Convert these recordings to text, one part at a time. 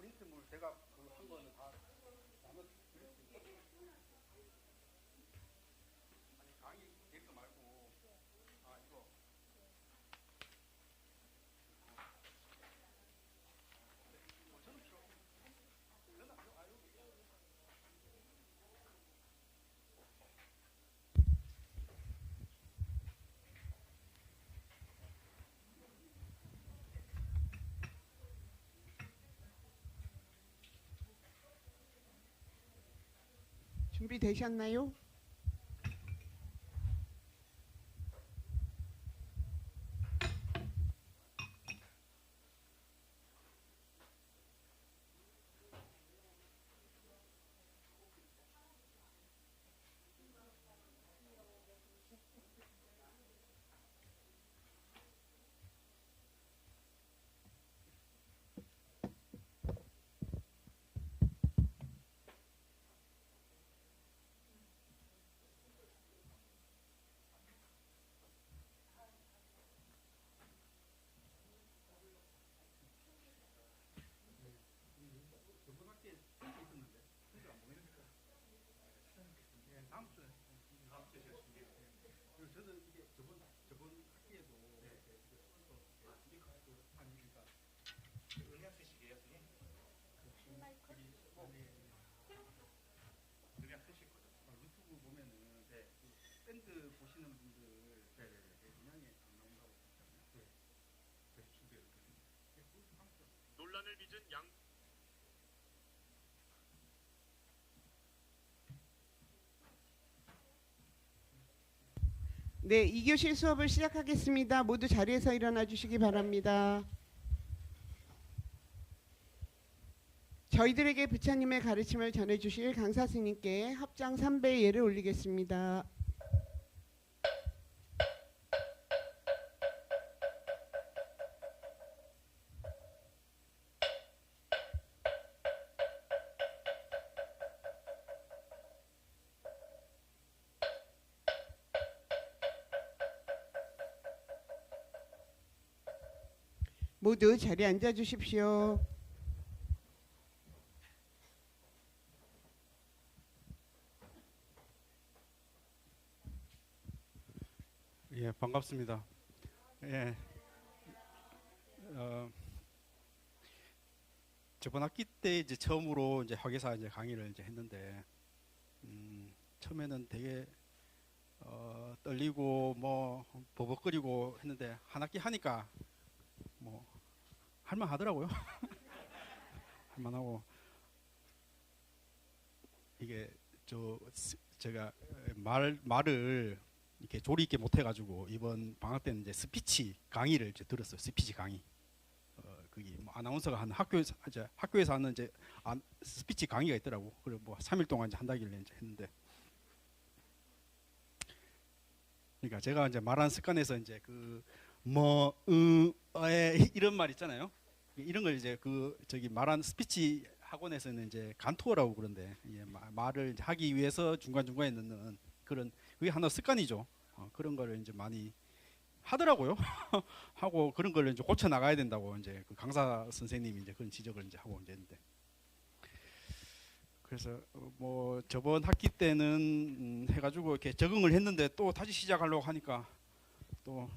프린트물 제가 그 한 거는 다 나눠 드렸습니다. 아니 강의 내거 말고 이거 저는 필요 없어요. 저는 안 여기 준비되셨나요? 저번 학기에 있었는데 그러니까 안 보내니까 다음 주에 제가 준비해요. 그리고 저도 이게 저번 학기에도 이렇게 써서 준비하고 하니까 음향 쓰시게요, 선생님? 음향 쓰실 거죠? 유튜브 보면은 그 밴드 보시는 분들 음향이 안 나온다고 하잖아요. 그래서 준비해요. 논란을 빚은 양 네, 2교시 수업을 시작하겠습니다. 모두 자리에서 일어나 주시기 바랍니다. 저희들에게 부처님의 가르침을 전해주실 강사 스님께 합장 3배의 예를 올리겠습니다. 모두 자리에 앉아 주십시오. 예, 반갑습니다. 예, 저번 학기 때 이제 처음으로 이제 학예사 이제 강의를 이제 했는데, 처음에는 되게 떨리고 뭐 버벅거리고 했는데 한 학기 하니까 뭐 할만하더라고요. 할만하고 이게 제가 말을 이렇게 조리 있게 못 해가지고 이번 방학 때는 이제 스피치 강의를 이제 들었어요. 스피치 강의. 그게 뭐 아나운서가 하는 학교에서 하는 이제 스피치 강의가 있더라고. 그리고 뭐 3일 동안 이제 한다길래 이제 했는데, 그러니까 제가 이제 말하는 습관에서 이제 이런 말 있잖아요. 이런 걸 이제 말하는 스피치 학원에서는 이제 간투어라고 그런데, 말을 이제 하기 위해서 중간 중간에 넣는 그런 그게 하나 습관이죠. 그런 거를 이제 많이 하더라고요. 하고 그런 걸 이제 고쳐 나가야 된다고 이제 그 강사 선생님이 이제 그런 지적을 이제 하고 이제 했는데, 그래서 뭐 저번 학기 때는 해가지고 이렇게 적응을 했는데 또 다시 시작하려고 하니까 또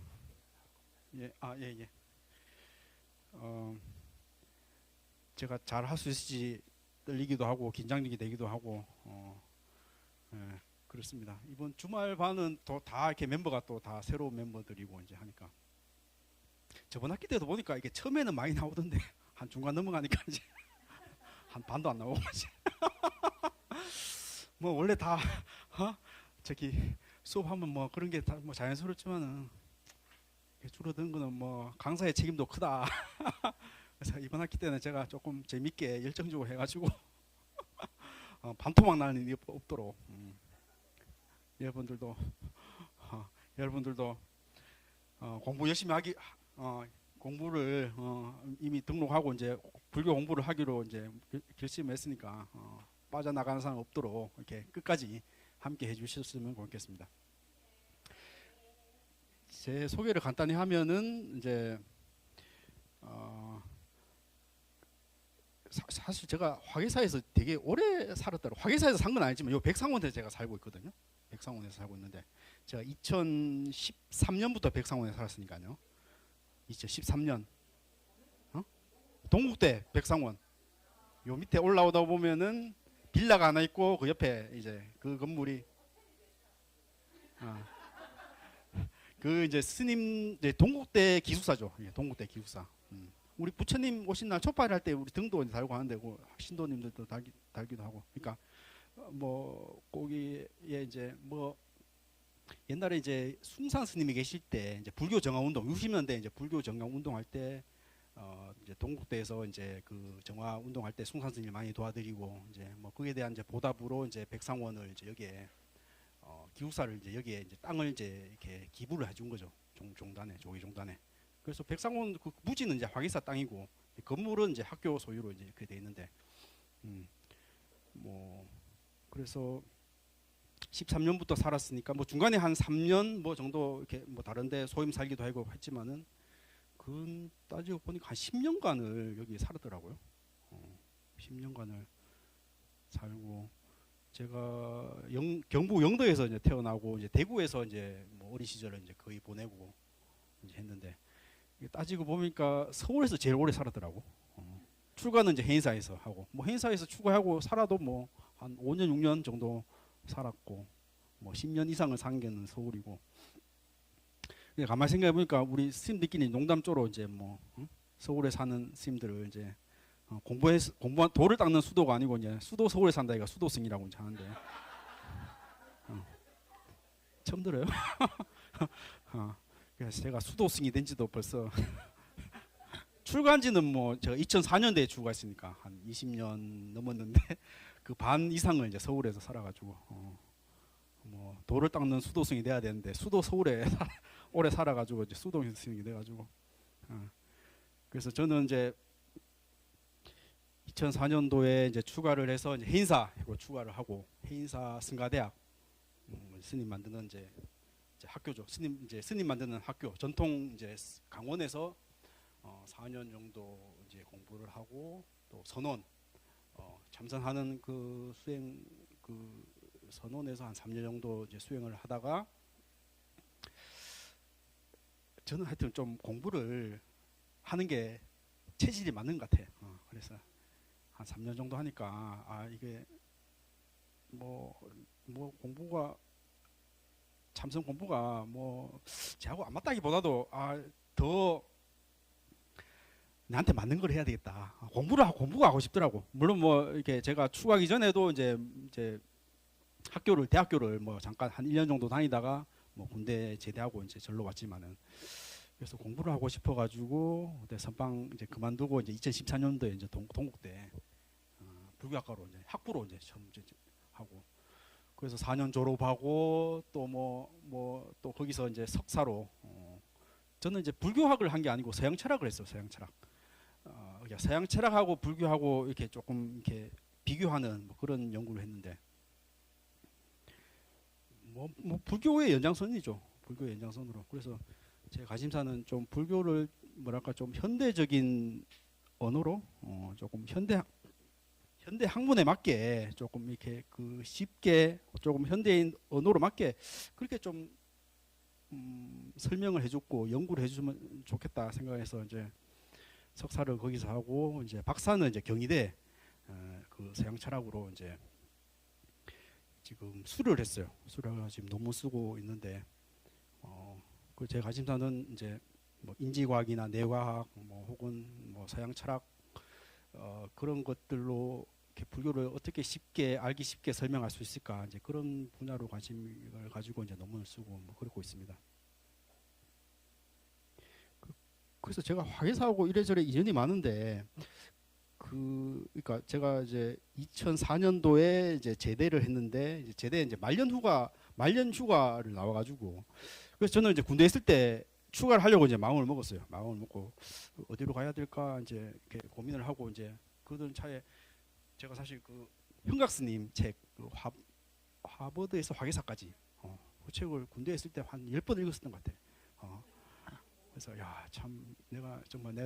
제가 잘 할 수 있을지 떨리기도 하고 긴장이 되기도 하고 그렇습니다. 이번 주말 반은 또 다 이렇게 멤버가 또 다 새로운 멤버들이고 이제 하니까, 저번 학기 때도 보니까 이게 처음에는 많이 나오던데 한 중간 넘어가니까 이제 한 반도 안 나오고 이제 뭐 원래 다 수업하면 뭐 그런 게 다 뭐 자연스럽지만은 줄어드는 거는 뭐 강사의 책임도 크다. 그래서 이번 학기 때는 제가 조금 재밌게 열정적으로 해가지고 반토막 나는 일이 없도록 여러분들도 공부 열심히 하기 공부를 이미 등록하고 이제 불교 공부를 하기로 이제 결심했으니까 빠져나가는 사람 없도록 이렇게 끝까지 함께 해주셨으면 고맙겠습니다. 제 소개를 간단히 하면은 이제 사실 제가 화계사에서 되게 오래 살았더라고. 화계사에서 산 건 아니지만 요 백상원에서 제가 살고 있거든요. 백상원에서 살고 있는데 제가 2013년부터 백상원에 살았으니까요. 2013년 동국대 백상원 요 밑에 올라오다 보면은 빌라가 하나 있고 그 옆에 이제 그 건물이 그 이제 스님 이제 동국대 기숙사죠. 예, 동국대 기숙사. 우리 부처님 오신 날 촛발할 때 우리 등도 이제 달고 하는데 그 신도님들도 달기도 하고. 그러니까 뭐 거기에 이제 뭐 옛날에 이제 숭산 스님이 계실 때 이제 불교 정화 운동 60년대 이제 불교 정화 운동할 때 이제 동국대에서 이제 그 정화 운동할 때 숭산 스님 많이 도와드리고 이제 뭐 그에 대한 이제 보답으로 이제 백상원을 이제 여기에 기숙사를 이제 여기에 이제 땅을 이제 이렇게 기부를 해준 거죠. 종단에 조기 종단에. 그래서 백상원 그 부지는 이제 화기사 땅이고 건물은 이제 학교 소유로 이제 이렇게 돼 있는데 뭐 그래서 13년부터 살았으니까 뭐 중간에 한 3년 뭐 정도 이렇게 뭐 다른데 소임 살기도 하고 했지만은 그 따지고 보니까 한 10년간을 여기 살았더라고요. 10년간을 살고 제가 경북 영도에서 이제 태어나고 이제 대구에서 이제 뭐 어린 시절을 이제 거의 보내고 이제 했는데 따지고 보니까 서울에서 제일 오래 살았더라고. 출가는 이제 해인사에서 하고 뭐 해인사에서 출가하고 살아도 뭐 한 5년 6년 정도 살았고 뭐 10년 이상을 산 게는 서울이고. 가만히 생각해 보니까 우리 스님들끼리 농담조로 이제 뭐 서울에 사는 스님들을 이제 공부한 돌을 닦는 수도가 아니고 이제 수도 서울에 산다니까 수도승이라고 이제 하는데 처음 들어요. 그래서 제가 수도승이 된지도 벌써 출가한지는 뭐 제가 2004년도에 출가했으니까 한 20년 넘었는데 그 반 이상을 이제 서울에서 살아가지고 뭐 돌을 닦는 수도승이 돼야 되는데 수도 서울에 오래 살아가지고 이제 수도승이 돼가지고 그래서 저는 이제 2004년도에 이제 추가를 해서 이제 해인사로 추가를 하고 해인사 승가대학 스님 만드는 이제 학교죠. 스님 만드는 학교 전통 이제 강원에서 4년 정도 이제 공부를 하고 또 선원 참선하는 그 수행 그 선원에서 한 3년 정도 이제 수행을 하다가 저는 하여튼 좀 공부를 하는 게 체질이 맞는 것 같아. 그래서 한 3년 정도 하니까 이게 뭐 공부가 참선 공부가 뭐 저하고 안 맞다기보다도 더 나한테 맞는 걸 해야 되겠다. 공부가 하고 싶더라고. 물론 뭐 이렇게 제가 추가하기 전에도 이제 대학교를 뭐 잠깐 한 1년 정도 다니다가 뭐 군대 제대하고 이제 절로 왔지만은 그래서 공부를 하고 싶어가지고 그때 선방 이제 그만두고 이제 2014년도에 이제 동국대 불교학과로 이제 학부로 이제 처음 이제 하고 그래서 4년 졸업하고 또 뭐 또 거기서 이제 석사로 저는 이제 불교학을 한 게 아니고 서양 철학을 했어요. 서양 철학. 서양 철학하고 불교하고 이렇게 조금 이렇게 비교하는 뭐 그런 연구를 했는데 뭐 불교의 연장선이죠. 불교의 연장선으로. 그래서 제 관심사는 좀 불교를 뭐랄까 좀 현대적인 언어로 조금 현대 학문에 맞게 조금 이렇게 그 쉽게 조금 현대인 언어로 맞게 그렇게 좀 설명을 해줬고 연구를 해주면 좋겠다 생각해서 이제 석사를 거기서 하고 이제 박사는 이제 경희대 그 서양 철학으로 이제 지금 수료를 했어요. 수료를 지금 논문 쓰고 있는데 그 제 관심사는 이제 뭐 인지과학이나 뇌과학 뭐 혹은 뭐 서양 철학 그런 것들로 이렇게 불교를 어떻게 쉽게 알기 쉽게 설명할 수 있을까 이제 그런 분야로 관심을 가지고 이제 논문을 쓰고 뭐 그러고 있습니다. 그래서 제가 화계사하고 이래저래 인연이 많은데 그러니까 제가 이제 2004년도에 이제 제대를 했는데 이제 제대 이제 말년 휴가를 나와가지고 그래서 저는 이제 군대 있을 때 추가를 하려고 이제 마음을 먹었어요. 마음을 먹고 어디로 가야 될까 이제 이렇게 고민을 하고 이제 그러던 차에 제가 사실 그 현각 스님 책 그 하버드에서 화계사까지 그 책을 군대에 있을 때 한 10번 읽었었던 것 같아. 그래서 야 참 내가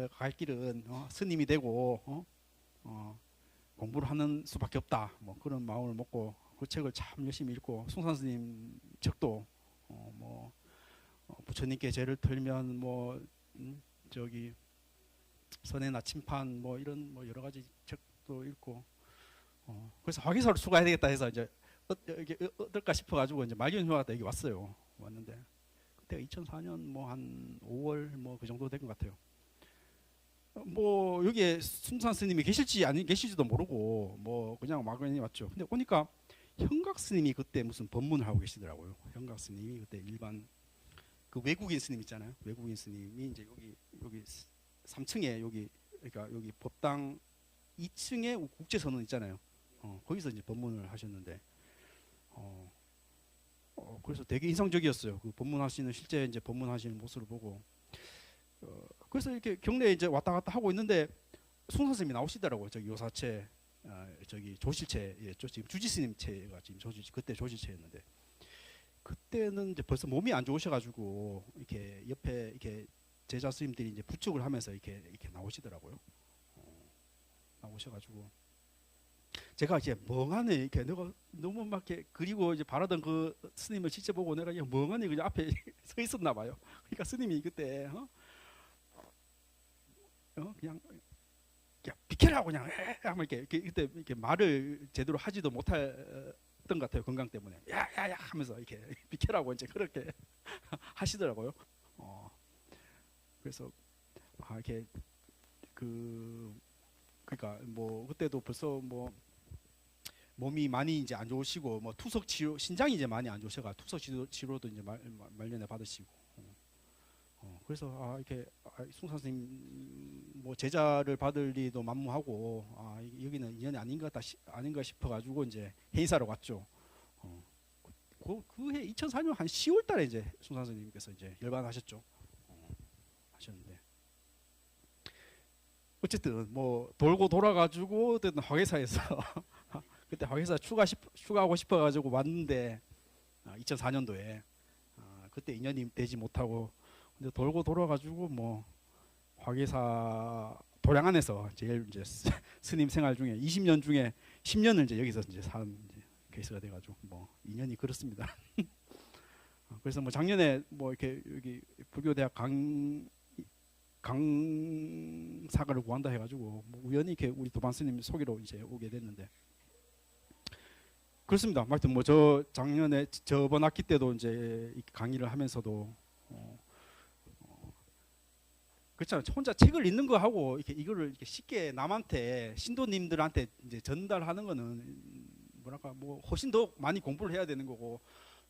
갈 길은 스님이 되고 공부를 하는 수밖에 없다. 뭐 그런 마음을 먹고 그 책을 참 열심히 읽고 숭산 스님 책도 부처님께 죄를 털면 저기 선의 나침판 뭐 이런 뭐 여러 가지 책도 읽고 그래서 화기사를 추가해야 되겠다 해서 이제 이게 어떨까 싶어가지고 이제 말년휴가 때 여기 왔어요. 왔는데 그때 2004년 뭐 한 5월 뭐 그 정도 된 것 같아요. 뭐 여기에 숭산 스님이 계실지 아니 계실지도 모르고 뭐 그냥 막연히 왔죠. 근데 오니까 현각 스님이 그때 무슨 법문을 하고 계시더라고요. 현각 스님이 그때 일반 그 외국인 스님 있잖아요. 외국인 스님이 이제 여기 3층에 그러니까 여기 법당 2층에 국제선언 있잖아요. 거기서 이제 법문을 하셨는데 그래서 되게 인상적이었어요. 그 법문하시는 실제 이제 법문하시는 모습을 보고 그래서 이렇게 경내에 이제 왔다 갔다 하고 있는데 숭산 스님이 나오시더라고요. 저기 요사체 저기 조실체 지금 주지 스님 체가 지금 그때 조실체였는데 그때는 이제 벌써 몸이 안 좋으셔가지고 이렇게 옆에 이렇게 제자 스님들이 이제 부축을 하면서 이렇게 나오시더라고요. 나오셔가지고 제가 이제 멍하니 이렇게 내가 너무 막 이렇게 그리고 이제 바라던 그 스님을 직접 보고 내가 그냥 멍하니 그냥 앞에 서 있었나 봐요. 그러니까 스님이 그때 그냥 비켜라 그냥 하면 이렇게 그때 이렇게 말을 제대로 하지도 못했던 것 같아요. 건강 때문에 야야야 하면서 이렇게 비켜라고 이제 그렇게 하시더라고요. 그래서 이렇게 그러니까 뭐 그때도 벌써 뭐 몸이 많이 이제 안 좋으시고 뭐 투석 치료 신장이 이제 많이 안 좋으셔가 투석 치료도 이제 말년에 받으시고 그래서 이렇게 숭산 스님 뭐 제자를 받을 리도 만무하고 여기는 인연이 아닌가 싶어가지고 이제 행사로 왔죠. 그해 2004년 한 10월달에 이제 숭산 스님께서 이제 열반하셨죠. 하셨는데 어쨌든 뭐 돌고 돌아가지고 어쨌든 화계사에서 그때 화계사 추가하고 싶어가지고 왔는데 2004년도에 그때 인연이 되지 못하고 근데 돌고 돌아가지고 뭐 화계사 도량 안에서 제일 이제 스님 생활 중에 20년 중에 10년을 이제 여기서 이제 산 케이스가 돼가지고 뭐 인연이 그렇습니다. 그래서 뭐 작년에 뭐 이렇게 여기 불교대학 강사를 구한다 해가지고 뭐 우연히 이렇게 우리 도반 스님 소개로 이제 오게 됐는데 그렇습니다. 하여튼 뭐 저 작년에 저번 학기 때도 이제 강의를 하면서도 그렇잖아요. 혼자 책을 읽는 거 하고 이거를 이렇게 쉽게 남한테 신도님들한테 이제 전달하는 거는 뭐랄까 뭐 훨씬 더 많이 공부를 해야 되는 거고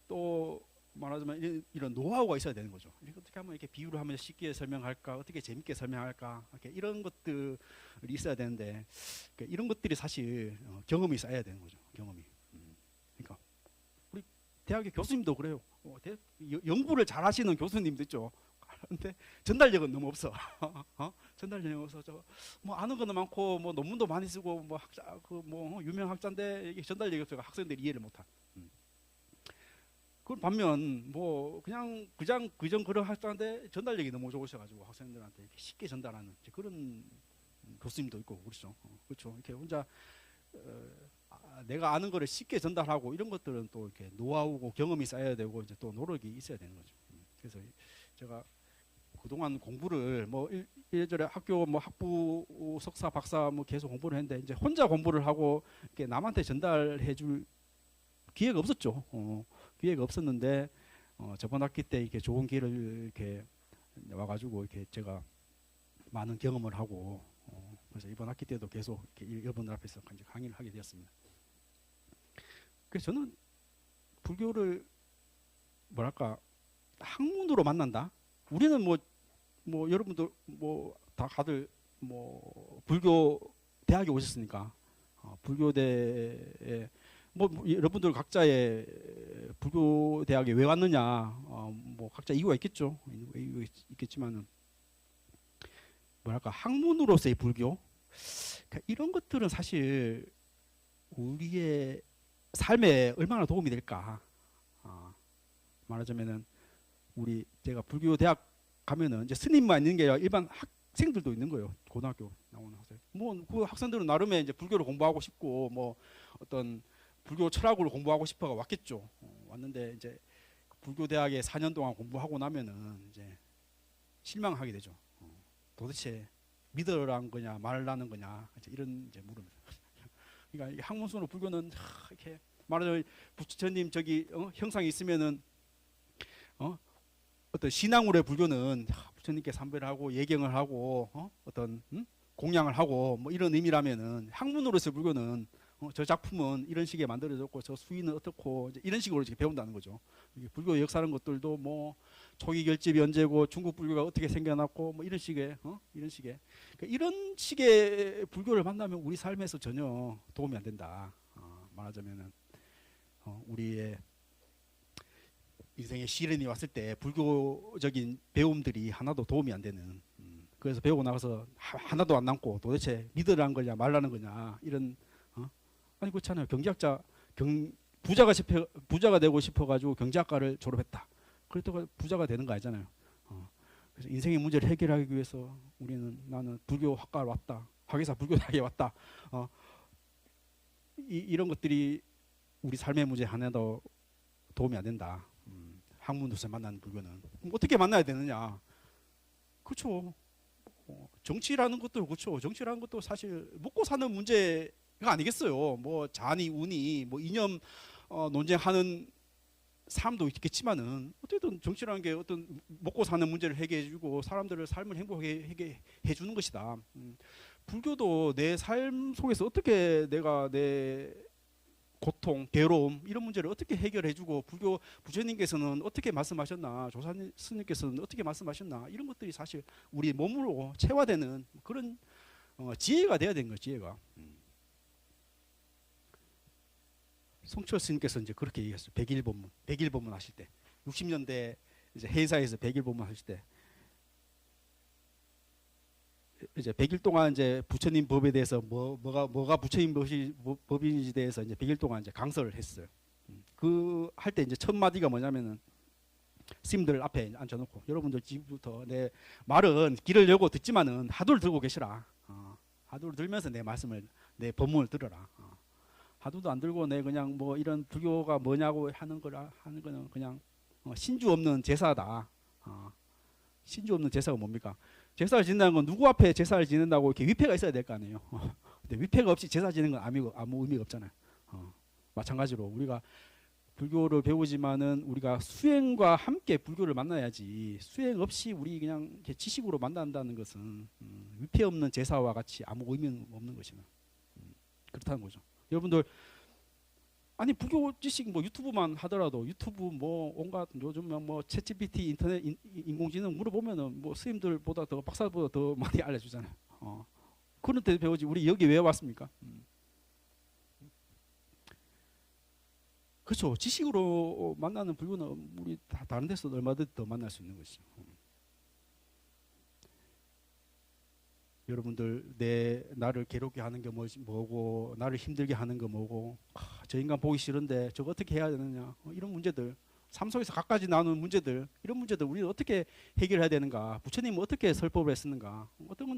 또 말하자면 이런 노하우가 있어야 되는 거죠. 어떻게 하면 이렇게 비유를 하면 쉽게 설명할까, 어떻게 재밌게 설명할까, 이런 것들이 있어야 되는데 이런 것들이 사실 경험이 쌓여야 되는 거죠. 경험이. 그러니까 우리 대학의 교수님도 그래요. 연구를 잘하시는 교수님도 있죠. 그런데 전달력은 너무 없어. 전달력이 없어. 뭐 아는 거는 많고 뭐 논문도 많이 쓰고 뭐 학자 뭐 유명 학자인데 이게 전달력이 없어서 학생들이 이해를 못한. 그 반면 뭐 그냥 그전 그런 학자인데 전달력이 너무 좋으셔가지고 학생들한테 이렇게 쉽게 전달하는 그런 교수님도 있고 그렇죠. 그렇죠. 이렇게 혼자 내가 아는 거를 쉽게 전달하고 이런 것들은 또 이렇게 노하우고 경험이 쌓여야 되고 이제 또 노력이 있어야 되는 거죠. 그래서 제가 그동안 공부를 뭐 이래저래 학교 뭐 학부 석사 박사 뭐 계속 공부를 했는데 이제 혼자 공부를 하고 이렇게 남한테 전달해줄 기회가 없었죠. 기회가 없었는데 저번 학기 때 이렇게 좋은 기회를 이렇게 와가지고 이렇게 제가 많은 경험을 하고 그래서 이번 학기 때도 계속 이렇게 여러분들 앞에서 강의를 하게 되었습니다. 그래서 저는 불교를 뭐랄까 학문으로 만난다. 우리는 뭐 여러분들 뭐 다들 뭐 불교 대학에 오셨으니까 불교대에 뭐 여러분들 각자의 불교 대학에 왜 왔느냐 뭐 각자 이유가 있겠죠. 이유가 있겠지만은 뭐랄까 학문으로서의 불교 그러니까 이런 것들은 사실 우리의 삶에 얼마나 도움이 될까. 말하자면은 제가 불교 대학 가면은 이제 스님만 있는 게 아니라 일반 학생들도 있는 거예요. 고등학교 나오는 학생. 뭐 그 학생들은 나름의 이제 불교를 공부하고 싶고 뭐 어떤 불교 철학을 공부하고 싶어가 왔겠죠. 왔는데 이제 불교 대학에 4년 동안 공부하고 나면은 이제 실망하게 되죠. 도대체 믿으라는 거냐 말라는 거냐 이제 이런 이제 물음입니다. 그러니까 이 학문순으로 불교는 이렇게 말하자면 부처님 저기 형상이 있으면은 어떤 신앙으로의 불교는 부처님께 삼배를 하고 예경을 하고 어떤 공양을 하고 뭐 이런 의미라면은 학문으로서의 불교는 저 작품은 이런 식에 만들어졌고 저 수위는 어떻고 이제 이런 식으로 이렇게 배운다는 거죠. 불교 역사하는 것들도 뭐 초기 결집이 언제고 중국 불교가 어떻게 생겨났고 뭐 이런 식의 그러니까 이런 식의 불교를 만나면 우리 삶에서 전혀 도움이 안 된다. 말하자면은 우리의 인생의 시련이 왔을 때 불교적인 배움들이 하나도 도움이 안 되는. 그래서 배우고 나서 하나도 안 남고 도대체 믿으라는 거냐 말라는 거냐 이런. 아니 그렇잖아요. 경제학자 부자가 되고 싶어가지고 경제학과를 졸업했다. 그랬다가 부자가 되는 거 아니잖아요. 그래서 인생의 문제를 해결하기 위해서 나는 불교 학과를 왔다. 학예사 불교대학에 왔다. 이런 것들이 우리 삶의 문제 하나도 도움이 안 된다. 학문으로서 만나는 불교는 어떻게 만나야 되느냐? 그렇죠. 정치라는 것도 그렇죠. 정치라는 것도 사실 먹고 사는 문제가 아니겠어요. 뭐 잔이 우니 뭐 이념 논쟁하는 사람도 있겠지만은 어쨌든 정치라는 게 어떤 먹고 사는 문제를 해결해주고 사람들을 삶을 행복하게 해주는 것이다. 불교도 내 삶 속에서 어떻게 내가 내 고통, 괴로움 이런 문제를 어떻게 해결해주고 부처님께서는 어떻게 말씀하셨나, 조사 스님께서는 어떻게 말씀하셨나 이런 것들이 사실 우리 몸으로 체화되는 그런 지혜가 돼야 되는 거예요. 지혜가. 성철 스님께서 이제 그렇게 얘기했어요. 100일 법문 하실 때 60년대 이제 회사에서 100일 법문 하실 때 이제 100일 동안 이제 부처님 법에 대해서 뭐가 부처님 법인지에 대해서 이제 100일 동안 이제 강설을 했어요. 그 할 때 이제 첫 마디가 뭐냐면은 스님들 앞에 앉혀놓고 여러분들 지금부터 내 말은 귀를 열고 듣지만은 하도를 들고 계시라. 하도를 들면서 내 법문을 들어라. 하도도 안 들고 내 그냥 뭐 이런 불교가 뭐냐고 하는 거는 그냥 신주 없는 제사다. 신주 없는 제사가 뭡니까? 제사를 지낸다는 건 누구 앞에 제사를 지낸다고 이렇게 위패가 있어야 될 거 아니에요. 근데 위패가 없이 제사 지내는 건 아무 의미가 없잖아요. 마찬가지로 우리가 불교를 배우지만은 우리가 수행과 함께 불교를 만나야지 수행 없이 우리 그냥 이렇게 지식으로 만난다는 것은 위패 없는 제사와 같이 아무 의미는 없는 것이나 그렇다는 거죠. 여러분들 아니 불교 지식 뭐 유튜브만 하더라도 유튜브 뭐 온갖 요즘 뭐 챗GPT 인터넷 인공지능 물어보면은 뭐 스님들보다 더 박사보다 더 많이 알려주잖아요. 그런 데 배우지 우리 여기 왜 왔습니까? 그렇죠. 지식으로 만나는 불교는 우리 다른 데서 얼마든지 더 만날 수 있는 것이죠. 여러분들 나를 괴롭게 하는 게 뭐고 나를 힘들게 하는 게 뭐고 저 인간 보기 싫은데 저거 어떻게 해야 되느냐 이런 문제들 삶 속에서 갖가지 나오는 문제들 이런 문제들 우리는 어떻게 해결해야 되는가 부처님은 어떻게 설법을 했었는가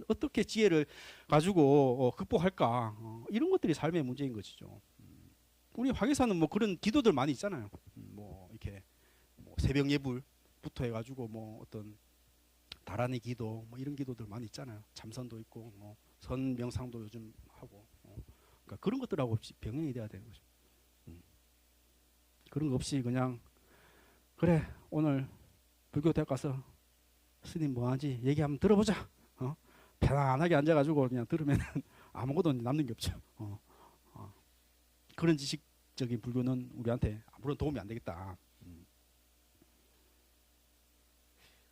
어떻게 지혜를 가지고 극복할까 이런 것들이 삶의 문제인 것이죠. 우리 화계사는 뭐 그런 기도들 많이 있잖아요. 뭐 이렇게 뭐 새벽 예불부터 해가지고 뭐 어떤 다란이 기도 뭐 이런 기도들 많이 있잖아요. 참선도 있고 뭐 선 명상도 요즘 하고 그러니까 그런 것들하고 없이 병행이 돼야 되는 거죠. 그런 거 없이 그냥 그래 오늘 불교 대학 가서 스님 뭐하지 얘기 한번 들어보자. 편안하게 앉아가지고 그냥 들으면 아무것도 남는 게 없죠. 그런 지식적인 불교는 우리한테 아무런 도움이 안 되겠다.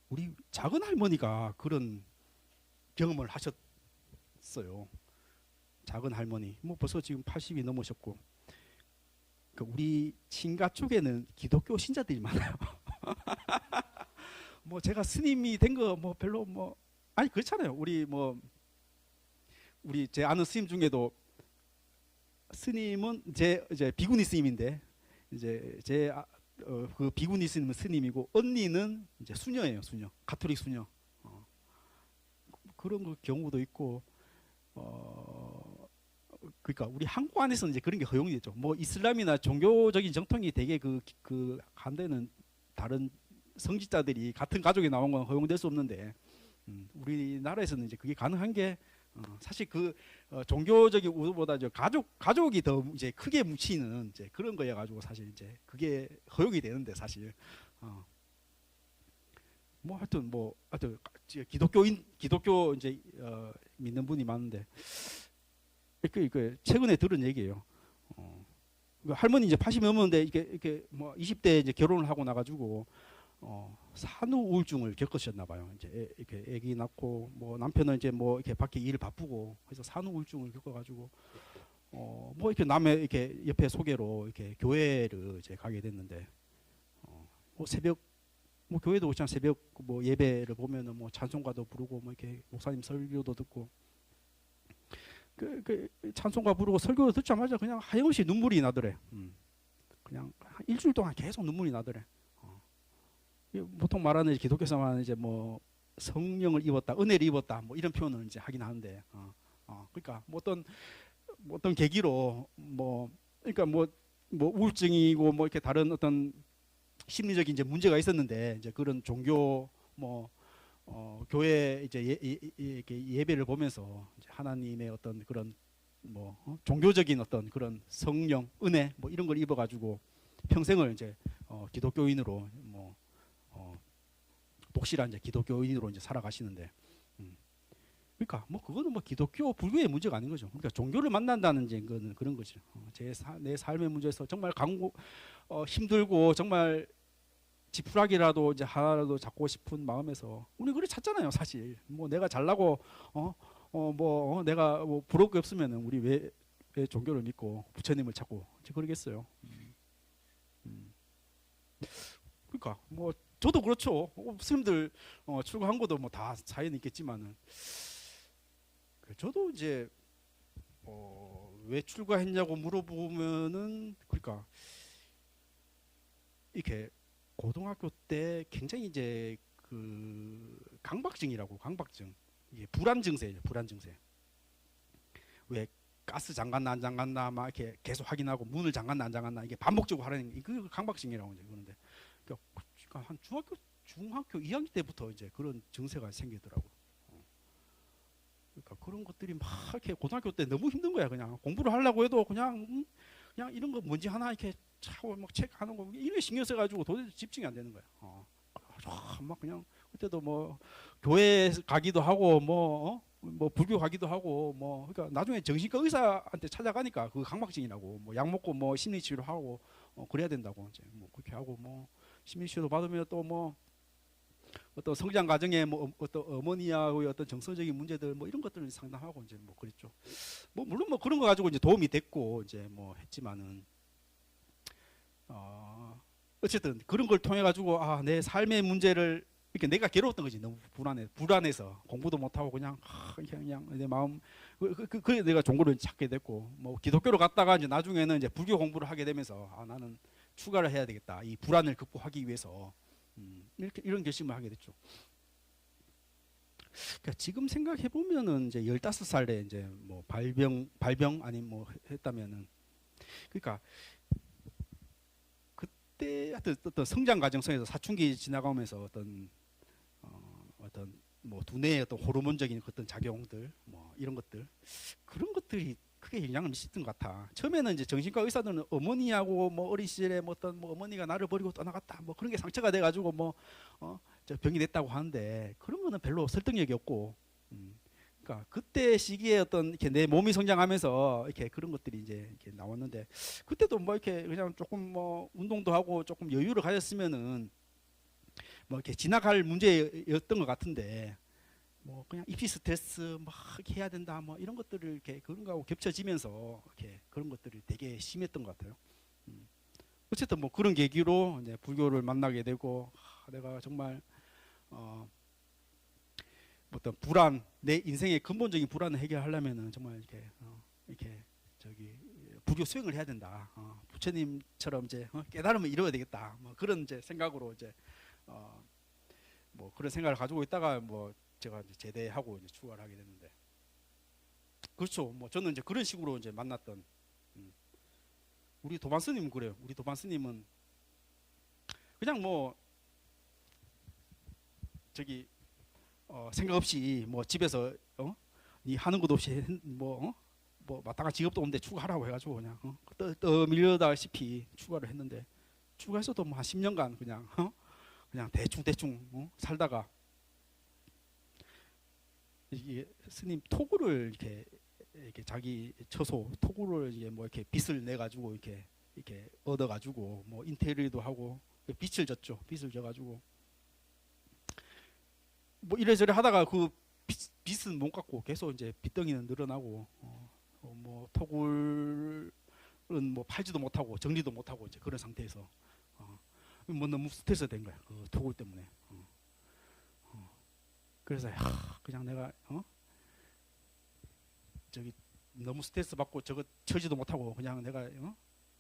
우리 작은 할머니가 그런 경험을 하셨어요. 작은 할머니, 뭐 벌써 지금 80이 넘으셨고, 우리 친가 쪽에는 기독교 신자들이 많아요. 뭐 제가 스님이 된 거 뭐 별로 뭐 아니 그렇잖아요. 우리 제 아는 스님 중에도 스님은 이제 비구니 스님인데 이제 그 비구니 스님은 스님이고 언니는 이제 수녀예요. 수녀 가톨릭 수녀. 그런 경우도 있고 그러니까 우리 한국 안에서는 이제 그런 게 허용이 되죠. 뭐 이슬람이나 종교적인 정통이 되게 그 한데는 다른 성직자들이 같은 가족에 나온 건 허용될 수 없는데 우리나라에서는 이제 그게 가능한 게 사실 종교적인 우보다 가족이 더 이제 크게 뭉치는 이제 그런 거여 가지고 사실 이제 그게 허용이 되는데 사실 뭐 하여튼 기독교 이제 믿는 분이 많은데 그 최근에 들은 얘기예요. 할머니 이제 80 넘었는데 이렇게 뭐 20대 이제 결혼을 하고 나가지고 산후 우울증을 겪으셨나 봐요. 이제 이렇게 아기 낳고 뭐 남편은 이제 뭐 이렇게 밖에 일 바쁘고 그래서 산후 우울증을 겪어가지고 뭐 이렇게 남의 이렇게 옆에 소개로 이렇게 교회를 이제 가게 됐는데 뭐 새벽 뭐 교회도 그렇잖아. 새벽 뭐 예배를 보면은 뭐 찬송가도 부르고 뭐 이렇게 목사님 설교도 듣고 그 찬송가 부르고 설교를 듣자마자 그냥 하염없이 눈물이 나더래. 그냥 일주일 동안 계속 눈물이 나더래. 보통 말하는 기독교에서 말하는 이제 뭐 성령을 입었다, 은혜를 입었다, 뭐 이런 표현을 이제 하긴 하는데, 그러니까 뭐 어떤 계기로 그러니까 뭐 우울증이고 뭐 이렇게 다른 어떤 심리적인 이제 문제가 있었는데 이제 그런 종교 교회 이제 이렇게 예배를 보면서 이제 하나님의 어떤 그런 종교적인 어떤 그런 성령, 은혜 뭐 이런 걸 입어가지고 평생을 이제 기독교인으로 독실한 이제 기독교인으로 이제 살아가시는데, 그러니까 뭐 그거는 뭐 기독교 불교의 문제가 아닌 거죠. 그러니까 종교를 만난다는 이제 거는 그런 거죠. 내 삶의 문제에서 정말 힘들고 정말 지푸라기라도 이제 하나라도 잡고 싶은 마음에서 우리 그래 찾잖아요, 사실. 뭐 내가 잘나고 내가 뭐 부러울 게 없으면은 우리 왜 종교를 믿고 부처님을 찾고 이제 그러겠어요. 그러니까 뭐 저도 그렇죠. 스님들 출가한 것도 뭐 다 사연이 있겠지만은 저도 이제 왜 출가했냐고 물어보면은 그러니까 이렇게 고등학교 때 굉장히 이제 그 강박증이라고 강박증 이게 불안 증세예요. 불안 증세. 왜 가스 잠갔나 안 잠갔나 막 이렇게 계속 확인하고 문을 잠갔나 안 잠갔나 이게 반복적으로 하는 그 강박증이라고 이제 그러는데 그러니까 한 중학교 2학년 때부터 이제 그런 증세가 생기더라고. 그러니까 그런 것들이 막 이렇게 고등학교 때 너무 힘든 거야. 그냥 공부를 하려고 해도 그냥 이런 거 뭔지 하나 이렇게 차고 막 체크하는 거 이게 신경 써가지고 도대체 집중이 안 되는 거야. 막 그냥 그때도 뭐 교회 가기도 하고 뭐 불교 가기도 하고 뭐 그러니까 나중에 정신과 의사한테 찾아가니까 그 강박증이라고 뭐 약 먹고 뭐 심리 치료하고 그래야 된다고 이제 뭐 그렇게 하고 뭐 심리 치료 받으면 또 뭐 어떤 성장 과정에 뭐 어떤 어머니하고의 어떤 정서적인 문제들 뭐 이런 것들을 상담하고 이제 뭐 그랬죠. 뭐 물론 뭐 그런 거 가지고 이제 도움이 됐고 이제 뭐 했지만은 어쨌든 그런 걸 통해 가지고 내 삶의 문제를 이렇게 내가 괴로웠던 거지. 너무 불안해서 공부도 못 하고 그냥 내 마음 그래 내가 종교를 찾게 됐고 뭐 기독교로 갔다가 이제 나중에는 이제 불교 공부를 하게 되면서 나는 추가를 해야 되겠다. 이 불안을 극복하기 위해서 이런 결심을 하게 됐죠. 그러니까 지금 생각해 보면은 이제 15살에 이제 뭐 발병 아니면 뭐 했다면은 그러니까 그때 어떤 성장 과정 속에서 사춘기 지나가면서 어떤 뭐 두뇌의 어떤 호르몬적인 어떤 작용들 뭐 이런 것들 그런 것들이 크게 영향을 미쳤던 것 같아. 처음에는 이제 정신과 의사들은 어머니하고 뭐 어린 시절에 뭐 어떤 뭐 어머니가 나를 버리고 떠나갔다 뭐 그런 게 상처가 돼가지고 뭐 저 병이 됐다고 하는데 그런 거는 별로 설득력이 없고, 그러니까 그때 시기에 어떤 이렇게 내 몸이 성장하면서 이렇게 그런 것들이 이제 이렇게 나왔는데 그때도 뭐 이렇게 그냥 조금 뭐 운동도 하고 조금 여유를 가졌으면은 뭐 이렇게 지나갈 문제였던 것 같은데. 뭐 그냥 입시 스트레스 막 이렇게 해야 된다 뭐 이런 것들을 이렇게 그런 거하고 겹쳐지면서 이렇게 그런 것들이 되게 심했던 것 같아요. 어쨌든 뭐 그런 계기로 이제 불교를 만나게 되고 내가 정말 어떤 불안 내 인생의 근본적인 불안을 해결하려면은 정말 이렇게 불교 수행을 해야 된다. 부처님처럼 이제 깨달음을 이루어야 되겠다. 뭐 그런 이제 생각으로 이제 뭐 그런 생각을 가지고 있다가 뭐 제가 이제 제대하고 이제 출가를 하게 됐는데, 그렇죠. 뭐 저는 이제 그런 식으로 이제 만났던, 우리 도반 스님은 그래요. 우리 도반 스님은 그냥 뭐 저기 생각 없이 뭐 집에서 니 하는 것도 없이 뭐 마땅한 직업도 없는데 출가하라고 해가지고 그냥 떠밀려다시피 출가를 했는데, 출가해서도 뭐 한 10년간 그냥 대충 살다가 이게 스님 토구를 이렇게 자기 처소 토구를 이게 뭐 이렇게 빚을 내 가지고 이렇게 얻어 가지고 뭐 인테리어도 하고 빚을 졌죠. 빚을 져 가지고 뭐 이래저래 하다가 그 빚은 못 갚고 계속 이제 빚덩이는 늘어나고 뭐 토굴은 뭐 팔지도 못하고 정리도 못하고 이제 그런 상태에서 뭐 너무 스트레스 된 거야. 그 토굴 때문에. 그래서 그냥 내가 저기 너무 스트레스 받고 저거 처지도 못하고 그냥 내가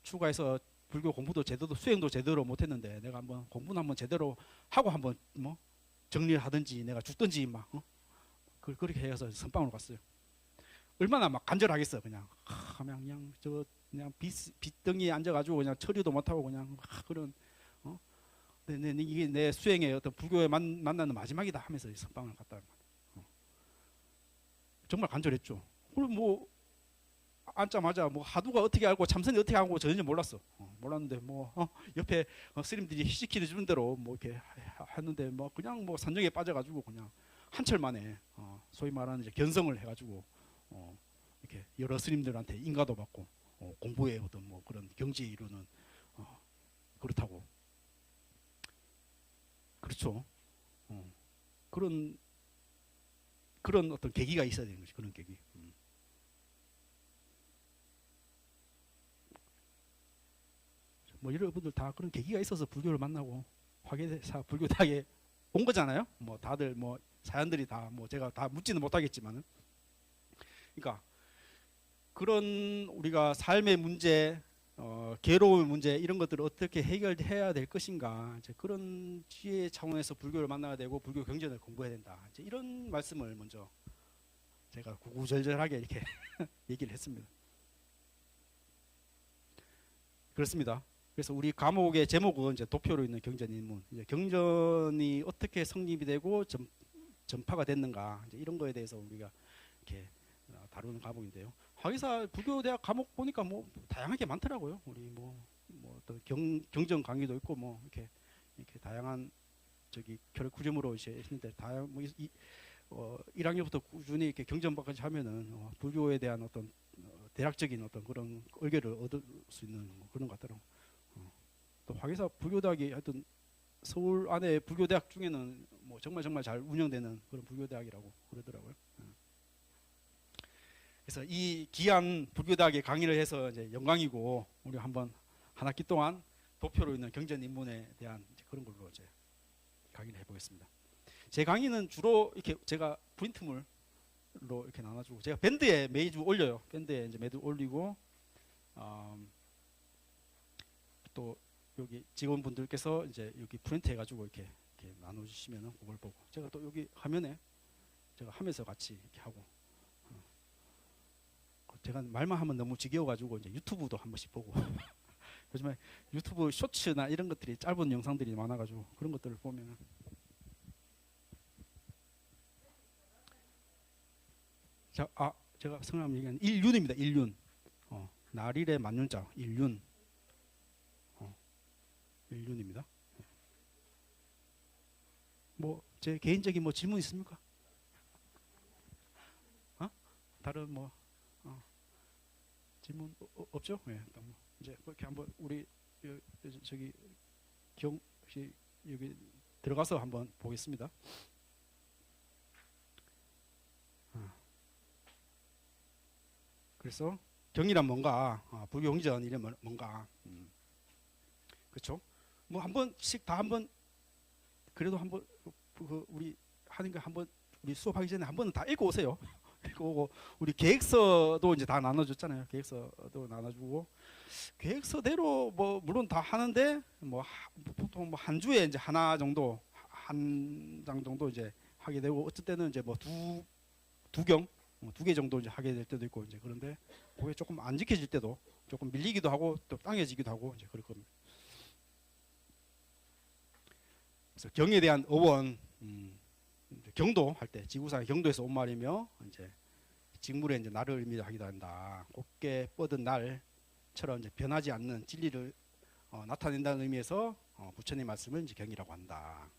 출가해서 불교 공부도 제대로 수행도 제대로 못했는데 내가 한번 공부는 한번 제대로 하고 한번 뭐 정리를 하든지 내가 죽든지 막 그렇게 해서 선방으로 갔어요. 얼마나 막 간절하겠어. 그냥 저 그냥 빚덩이에 앉아가지고 그냥 처리도 못하고 그냥 그런 이게 내 수행의 어떤 불교에 만나는 마지막이다 하면서 선방을 갔다. 정말 간절했죠. 그리고 뭐 앉자마자 뭐 하두가 어떻게 알고 참선이 어떻게 하고 전혀 몰랐어. 몰랐는데 뭐 옆에 스님들이 시키는 주는 대로 뭐 이렇게 했는데 뭐 그냥 뭐 산정에 빠져가지고 그냥 한철 만에 소위 말하는 이제 견성을 해가지고 이렇게 여러 스님들한테 인가도 받고 공부에 어떤 뭐 그런 경지에 이루는 그렇다고. 그렇죠. 그런 어떤 계기가 있어야 되는 거지. 그런 계기. 뭐 여러분들 다 그런 계기가 있어서 불교를 만나고 화계사 불교대학에 온 거잖아요. 뭐 다들 뭐 사연들이 다 뭐 제가 다 묻지는 못하겠지만은, 그러니까 그런 우리가 삶의 문제, 괴로움의 문제 이런 것들을 어떻게 해결해야 될 것인가, 이제 그런 지혜 차원에서 불교를 만나야 되고 불교 경전을 공부해야 된다. 이제 이런 말씀을 먼저 제가 구구절절하게 이렇게 얘기를 했습니다. 그렇습니다. 그래서 우리 과목의 제목은 이제 도표로 있는 경전 입문, 이제 경전이 어떻게 성립이 되고 전파가 됐는가, 이제 이런 거에 대해서 우리가 이렇게 다루는 과목인데요. 화계사 불교대학 과목 보니까 뭐 다양하게 많더라고요. 우리 뭐 어떤 경전 강의도 있고 뭐 이렇게 다양한 저기 교육구점으로 이제 했는데 다양 뭐 1학년부터 꾸준히 이렇게 경전반까지 하면은 불교에 대한 어떤 대략적인 어떤 그런 의견을 얻을 수 있는 뭐 그런 것 같더라고. 또 화계사 불교대학이 하여튼 서울 안에 불교대학 중에는 뭐 정말 잘 운영되는 그런 불교대학이라고 그러더라고요. 그래서 이 귀한 불교대학에 강의를 해서 이제 영광이고, 우리 한번 한 학기 동안 도표로 있는 경전 입문에 대한 그런 걸로 이제 강의를 해보겠습니다. 제 강의는 주로 이렇게 제가 프린트물로 이렇게 나눠주고, 제가 밴드에 매주 올려요. 밴드에 이제 매주 올리고, 또 여기 직원분들께서 이제 여기 프린트 해가지고 이렇게 나눠주시면은 그걸 보고, 제가 또 여기 화면에 제가 하면서 같이 이렇게 하고, 제가 말만 하면 너무 지겨워가지고 이제 유튜브도 한 번씩 보고 요즘에 유튜브 쇼츠나 이런 것들이 짧은 영상들이 많아가지고 그런 것들을 보면은 제가 성함 얘기하는 일륜입니다. 일륜. 나릴의 만륜자 일륜. 일륜입니다. 뭐 제 개인적인 뭐 질문 있습니까? 다른 뭐 질문 없죠? 네, 이제 그렇게 한번 우리 저기 경씨 여기 들어가서 한번 보겠습니다. 그래서 경이란 뭔가, 불교 경전 이런 뭔가, 그렇죠? 뭐 한 번씩 다 한번 그래도 한번 우리 하는 거 한번 우리 수업하기 전에 한 번은 다 읽고 오세요. 읽고 우리 계획서도 이제 다 나눠줬잖아요. 계획서도 나눠주고, 계획서대로 뭐 물론 다 하는데 뭐 보통 뭐 한 주에 이제 하나 정도 한 장 정도 이제 하게 되고 어쩔 때는 이제 뭐 두 경, 두 개 정도 이제 하게 될 때도 있고 이제 그런데 그게 조금 안 지켜질 때도 조금 밀리기도 하고 또 땅해지기도 하고 이제 그럴 겁니다. 그래서 경에 대한 어원, 이제 경도 할 때 지구상의 경도에서 온 말이며 이제 직물에 이제 날을 의미하기도 한다. 곱게 뻗은 날처럼 이제 변하지 않는 진리를 나타낸다는 의미에서 부처님 말씀을 이제 경이라고 한다.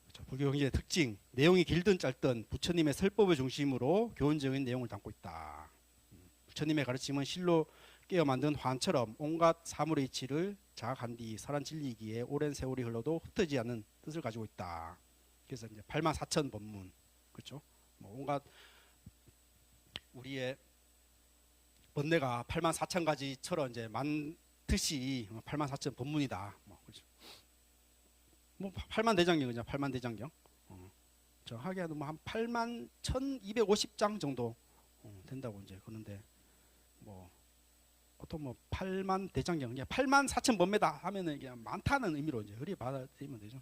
그렇죠. 불교 경전의 특징, 내용이 길든 짧든 부처님의 설법을 중심으로 교훈적인 내용을 담고 있다. 부처님의 가르침은 실로 깨어 만든 화환처럼 온갖 사물의 이치를 자각한 뒤 설한 진리이기에 오랜 세월이 흘러도 흩어지지 않는 뜻을 가지고 있다. 그래서 이제 84,000 법문, 그렇죠? 뭐 온갖 우리의 번뇌가 84,000가지처럼 이제 많듯이 84,000 법문이다. 뭐 그렇죠. 뭐 8만 대장경 그냥 8만 대장경. 정확하게 하면 뭐한 81,250장 정도 된다고 이제 그런데 뭐 보통 뭐 8만 대장경 그냥 84,000 법매다 하면은 그냥 많다는 의미로 이제 그리 받아들이면 되죠.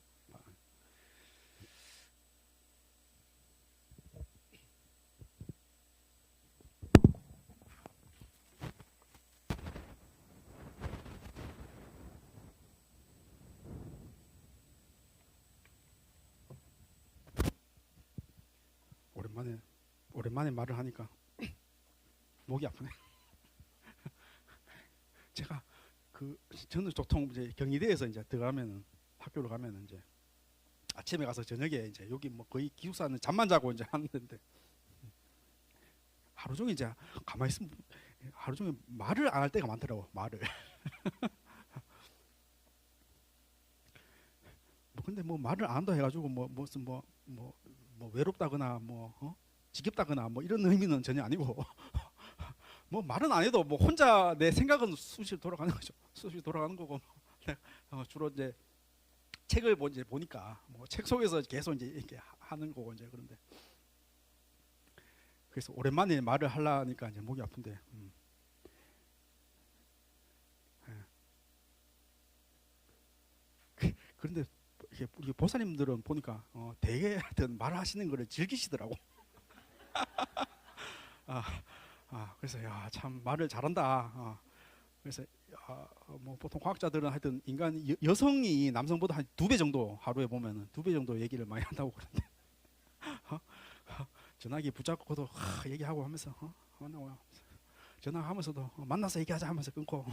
오랜만에 말을 하니까 목이 아프네. 제가 저는 보통 이제 경희대에서 이제 들어가면은 학교로 가면은 이제 아침에 가서 저녁에 이제 여기 뭐 거의 기숙사는 잠만 자고 이제 하는데 하루 종일 이제 가만히 있으면 하루 종일 말을 안 할 때가 많더라고. 말을. 뭐 근데 뭐 말을 안 한다 해가지고 뭐 무슨 뭐 외롭다거나 지겹다거나 뭐 이런 의미는 전혀 아니고 뭐 말은 안 해도 뭐 혼자 내 생각은 수시로 돌아가는 거죠. 수시로 돌아가는 거고 주로 이제 책을 이제 보니까 뭐 책 속에서 계속 이제 이렇게 하는 거고 이제 그런데 그래서 오랜만에 말을 하려니까 이제 목이 아픈데 그런데 우리 보사님들은 보니까 되게 하여튼 말하시는 거를 즐기시더라고. 그래서 야 참 말을 잘한다. 그래서 뭐 보통 과학자들은 하여튼 인간 여성이 남성보다 한 2배 정도 하루에 보면은 2배 정도 얘기를 많이 한다고 그러는데 전화기 붙잡고도 얘기하고 하면서 전화하면서도 만나서 얘기하자 하면서 끊고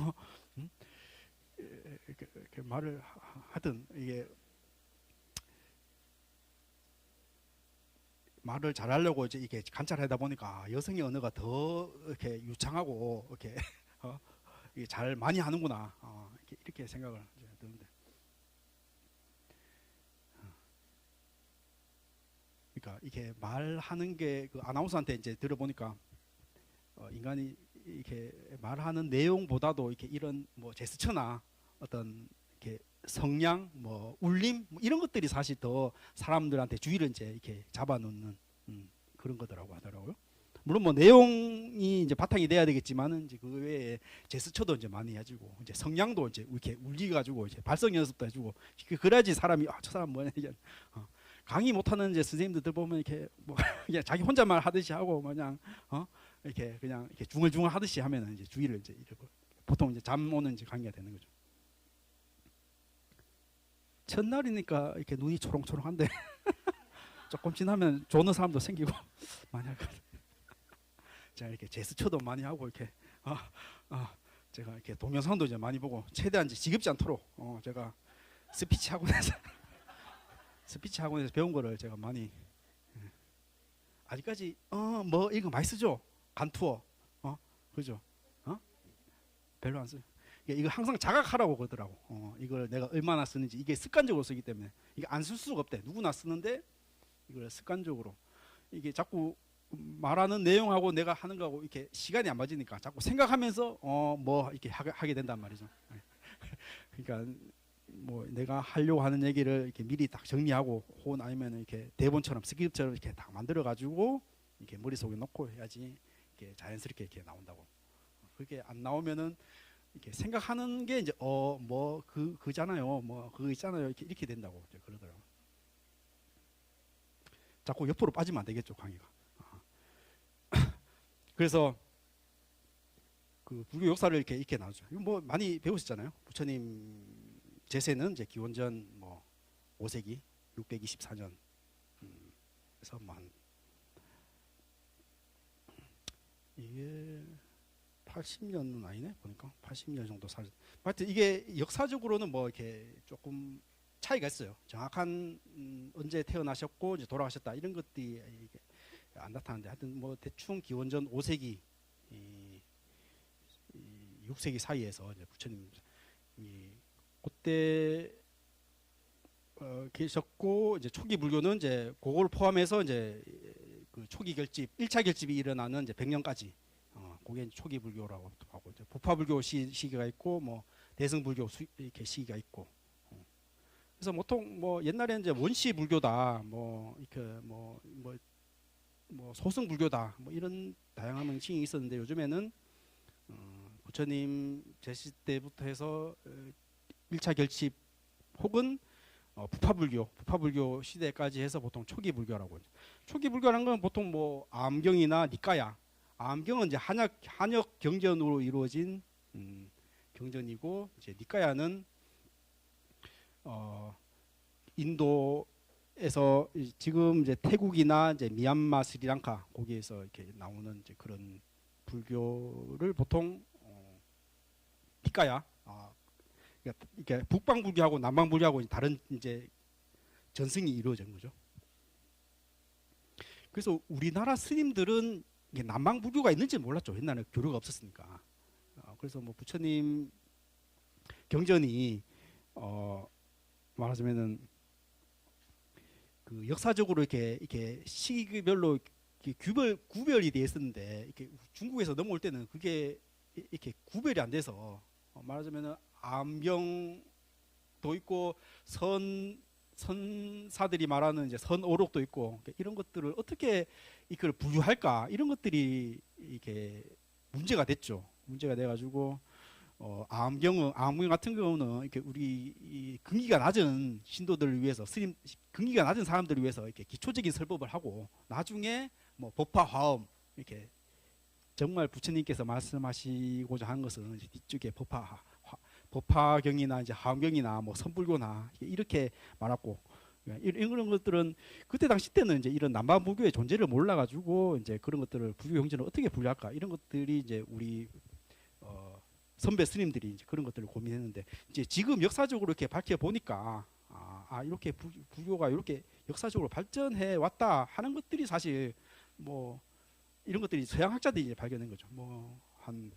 이렇게 말을 하든 이게 말을 잘하려고 이제 이게 관찰하다 보니까 여성의 언어가 더 이렇게 유창하고 이렇게 이게 잘 많이 하는구나 이렇게 생각을 이제 드는데 그러니까 이게 말하는 게 그 아나운서한테 이제 들어보니까 인간이 이렇게 말하는 내용보다도 이렇게 이런 뭐 제스처나 어떤 이렇게 성량, 뭐 울림 뭐 이런 것들이 사실 더 사람들한테 주의를 이제 이렇게 잡아놓는 그런 거더라고 하더라고요. 물론 뭐 내용이 이제 바탕이 돼야 되겠지만은 이제 그 외에 제스처도 이제 많이 해주고 이제 성량도 이제 이렇게 울리 가지고 이제 발성 연습도 해주고 그래야지 사람이 저 사람 뭐냐 이게 강의 못하는 이제 선생님들 보면 이렇게 뭐 그냥 자기 혼자만 하듯이 하고 그냥 이렇게 그냥 이렇게 중얼중얼 하듯이 하면은 이제 주의를 이제 이러고 보통 이제 잠 오는 이제 강의가 되는 거죠. 첫날이니까 이렇게 눈이 초롱초롱한데 조금 지나면 조는 사람도 생기고 많이 할 것 같아요. 제가 이렇게 제스처도 많이 하고 이렇게 제가 이렇게 동영상도 이제 많이 보고 최대한 이제 지겹지 않도록 제가 스피치 학원에서 배운 거를 제가 많이 아직까지 뭐 이거 많이 쓰죠. 간투어 그죠? 별로 안 써요. 이거 항상 자각하라고 그러더라고. 이걸 내가 얼마나 쓰는지 이게 습관적으로 쓰기 때문에 이게 안 쓸 수가 없대. 누구나 쓰는데 이걸 습관적으로 이게 자꾸 말하는 내용하고 내가 하는 거하고 이렇게 시간이 안 맞으니까 자꾸 생각하면서 뭐 이렇게 하게 된단 말이죠. 그러니까 뭐 내가 하려고 하는 얘기를 이렇게 미리 딱 정리하고 혹은 아니면 이렇게 대본처럼 스크립트처럼 이렇게 딱 만들어 가지고 이렇게 머릿속에 넣고 해야지 이렇게 자연스럽게 이렇게 나온다고. 그게 안 나오면은 이렇게 생각하는 게 이제 그잖아요. 뭐 그거 있잖아요. 이렇게 된다고 이제 그러더라고. 자꾸 옆으로 빠지면 안 되겠죠, 강의가. 그래서 그 불교 역사를 이렇게 나누죠. 이거 뭐 많이 배우셨잖아요. 부처님 제세는 이제 기원전 뭐 5세기 624년. 그래서 뭐 한 이게 80년은 아니네 보니까 80년 정도 살. 하여튼 이게 역사적으로는 뭐 이렇게 조금 차이가 있어요. 정확한 언제 태어나셨고 이제 돌아가셨다 이런 것들이 이게 안 나타나는데 하여튼 뭐 대충 기원전 5세기 6세기 사이에서 이제 부처님 그때 계셨고 이제 초기 불교는 이제 그걸 포함해서 이제 그 초기 결집 1차 결집이 일어나는 이제 100년까지 그게 이제 초기 불교라고 하고 이제 부파 불교 시기가 있고 뭐 대승 불교 이렇게 시기가 있고 그래서 보통 뭐 옛날에는 이제 원시 불교다 뭐 이렇게 뭐 소승 불교다 뭐 이런 다양한 명칭이 있었는데 요즘에는 부처님 제시 때부터 해서 1차 결집 혹은 부파불교 시대까지 해서 보통 초기 불교라고 하죠. 초기 불교라는 건 보통 뭐 암경이나 니까야, 암경은 이제 한역 경전으로 이루어진 경전이고 이제 니까야는 인도에서 지금 이제 태국이나 이제 미얀마, 스리랑카 거기에서 이렇게 나오는 이제 그런 불교를 보통 니까야. 그러니까 북방 불교하고 남방 불교하고 다른 이제 전승이 이루어진 거죠. 그래서 우리나라 스님들은 남방 불교가 있는지 몰랐죠. 옛날에 교류가 없었으니까. 그래서 뭐 부처님 경전이 말하자면은 그 역사적으로 이렇게 시기별로 이렇게 구별이 돼 있었는데 이렇게 중국에서 넘어올 때는 그게 이렇게 구별이 안 돼서 말하자면은 암경도 있고 선사들이 말하는 이제 선오록도 있고 이런 것들을 어떻게 이걸 분류할까 이런 것들이 이렇게 문제가 됐죠. 문제가 돼가지고 암경 같은 경우는 이렇게 우리 이 근기가 낮은 신도들을 위해서 근기가 낮은 사람들을 위해서 이렇게 기초적인 설법을 하고 나중에 뭐 법화 화엄 이렇게 정말 부처님께서 말씀하시고자 하는 것은 이제 뒤쪽에 법화경이나 이제 하엄경이나 뭐 선불교나 이렇게 말하고 이런 것들은 그때 당시 때는 이제 이런 남방 불교의 존재를 몰라가지고 이제 그런 것들을 불교 형제를 어떻게 분류할까 이런 것들이 이제 우리 선배 스님들이 이제 그런 것들을 고민했는데 이제 지금 역사적으로 이렇게 밝혀 보니까 이렇게 불교가 이렇게 역사적으로 발전해 왔다 하는 것들이 사실 뭐 이런 것들이 서양 학자들이 이제 발견한 거죠. 뭐 한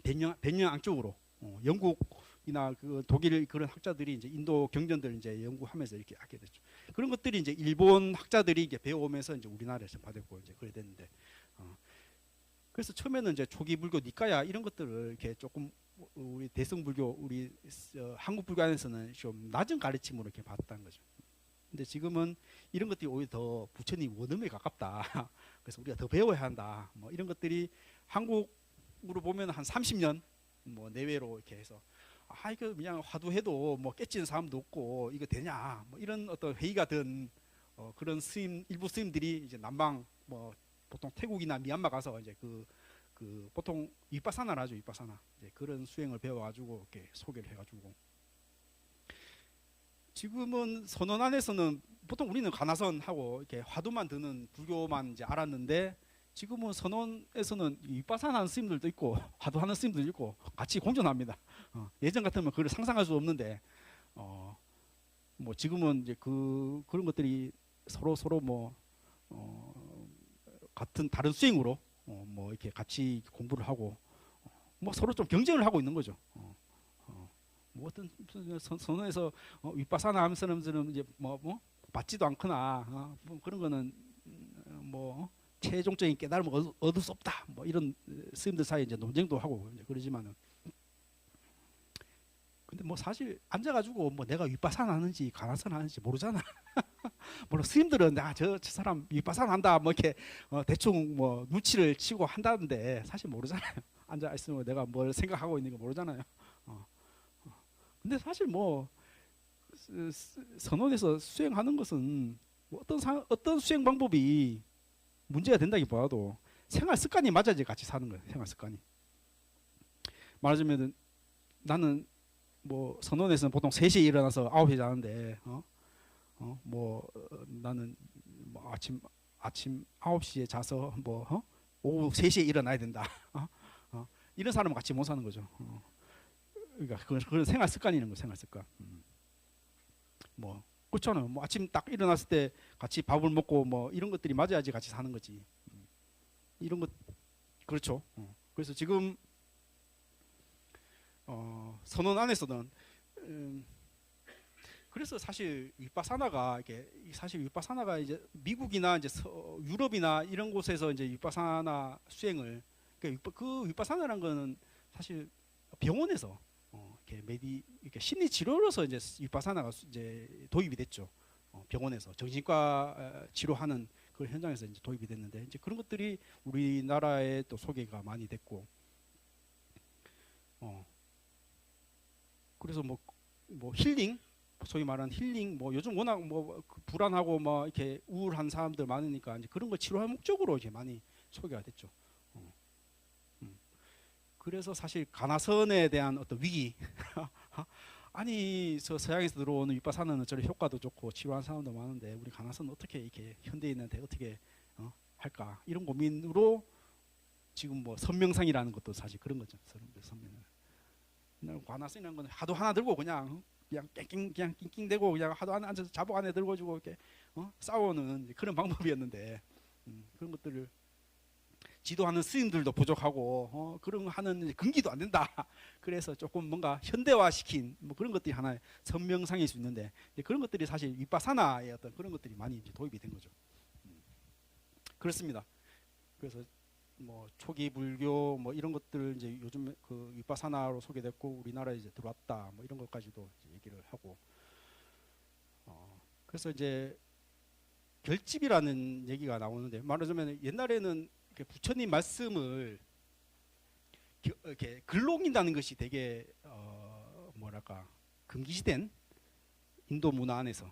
100년 안쪽으로 영국이나 그 독일 그런 학자들이 이제 인도 경전들 이제 연구하면서 이렇게 하게 됐죠. 그런 것들이 이제 일본 학자들이 이제 배워오면서 이제 우리나라에서 받았고 이제 그래 됐는데 그래서 처음에는 이제 초기 불교 니까야 이런 것들을 이렇게 조금 우리 대승 불교 우리 한국 불교 안에서는 좀 낮은 가르침으로 이렇게 봤다는 거죠. 근데 지금은 이런 것들이 오히려 더 부처님 원음에 가깝다. 그래서 우리가 더 배워야 한다. 뭐 이런 것들이 한국으로 보면 한 30년 뭐 내외로 이렇게 해서 이거 그냥 화두해도 뭐 깨지는 사람도 없고 이거 되냐 뭐 이런 어떤 회의가 든 그런 일부 스님들이 이제 남방 뭐 보통 태국이나 미얀마 가서 이제 그 보통 윗바사나를 하죠. 윗바사나 이제 그런 수행을 배워가지고 이렇게 소개를 해가지고 지금은 선원 안에서는 보통 우리는 가나선하고 이렇게 화두만 드는 불교만 이제 알았는데 지금은 선원에서는 윗바사나 하는 스님들도 있고 화두하는 스님들도 있고 같이 공존합니다. 예전 같으면 그걸 상상할 수 없는데 뭐 지금은 이제 그런 것들이 서로 뭐 같은 다른 수행으로 뭐 이렇게 같이 공부를 하고 뭐 서로 좀 경쟁을 하고 있는 거죠. 뭐 어떤 선언에서 윗바사나 하는 사람들은 이제 뭐 받지도 않거나 뭐 그런 거는 뭐 최종적인 깨달음을 얻을 수 없다. 뭐 이런 스님들 사이에 이제 논쟁도 하고 이제 그러지만은 근데 뭐 사실 앉아가지고 뭐 내가 윗바사나 하는지 가나선 하는지 모르잖아. 물론 스님들은 저 사람 윗바사나 한다 뭐 이렇게 대충 뭐 눈치를 치고 한다는데 사실 모르잖아요. 앉아 있으면 내가 뭘 생각하고 있는 거 모르잖아요. 근데 사실 뭐 선원에서 수행하는 것은 뭐 어떤 수행 방법이 문제가 된다기보다도 생활 습관이 맞아야지 같이 사는 거예요. 생활 습관이. 말하자면은 나는 뭐 선원에서는 보통 3시에 일어나서 9시에 자는데 나는 뭐 아침 9시에 자서 오후 3시에 일어나야 된다. 이런 사람은 같이 못 사는 거죠. 그러니까 그건 생활 습관이는 거 생활 습관. 뭐 그렇잖아요. 뭐 아침 딱 일어났을 때 같이 밥을 먹고 뭐 이런 것들이 맞아야지 같이 사는 거지. 이런 것 그렇죠. 그래서 지금 선언 안에서는 그래서 사실 윗바사나가 이게 사실 윗바사나가 이제 미국이나 이제 유럽이나 이런 곳에서 이제 윗바사나 수행을 그 윗바사나라는 거는 사실 병원에서 이렇게 심리 치료로서 이제 윗바사나가 이제 도입이 됐죠. 병원에서 정신과 치료하는 그 현장에서 이제 도입이 됐는데 이제 그런 것들이 우리나라에 또 소개가 많이 됐고, 그래서 뭐 힐링, 소위 말하는 힐링, 뭐 요즘 워낙 뭐 불안하고 뭐 이렇게 우울한 사람들 많으니까 이제 그런 거 치료할 목적으로 이제 많이 소개가 됐죠. 그래서 사실 가나선에 대한 어떤 위기 아니 서양에서 들어오는 윗바사나는 저런 효과도 좋고 치료하는 사람도 많은데 우리 가나선은 어떻게 이렇게 현대인한테 어떻게 할까 이런 고민으로 지금 뭐 선명상이라는 것도 사실 그런 거죠. 선명. 가나선이라는 건 하도 하나 들고 그냥 낑낑대고 그냥 하도 하나 앉아서 자복 안에 들고 주고 이렇게 싸우는 그런 방법이었는데 그런 것들을 지도하는 스님들도 부족하고 그런 거 하는 근기도 안 된다. 그래서 조금 뭔가 현대화시킨 뭐 그런 것들이 하나의 선명상일 수 있는데 그런 것들이 사실 윗바사나의 어떤 그런 것들이 많이 이제 도입이 된 거죠. 그렇습니다. 그래서 뭐 초기 불교 뭐 이런 것들 이제 요즘 그 윗바사나로 소개됐고 우리나라에 이제 들어왔다 뭐 이런 것까지도 이제 얘기를 하고 그래서 이제 결집이라는 얘기가 나오는데 말하자면 옛날에는 부처님 말씀을 이렇게 글로 옮긴다는 것이 되게 뭐랄까 금기시된 인도 문화 안에서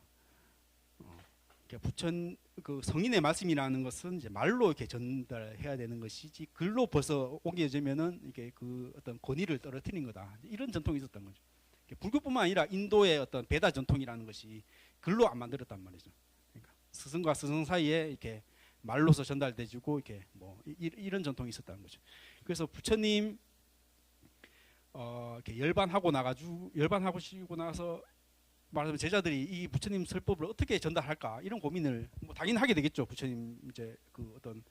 그 성인의 말씀이라는 것은 이제 말로 이렇게 전달해야 되는 것이지 글로 벌써 옮겨지면은 이게 그 어떤 권위를 떨어뜨리는 거다 이런 전통이 있었던 거죠. 불교뿐만 아니라 인도의 어떤 베다 전통이라는 것이 글로 안 만들었단 말이죠. 그러니까 스승과 스승 사이에 이렇게 말로서 전달돼주고 이렇게 뭐 이런 전통이 있었다는 거죠. 그래서 부처님 이렇게 열반하시고 나서 말하자면 제자들이 이 부처님 설법을 어떻게 전달할까 이런 고민을 뭐 당연히 하게 되겠죠. 부처님 이제 그 어떤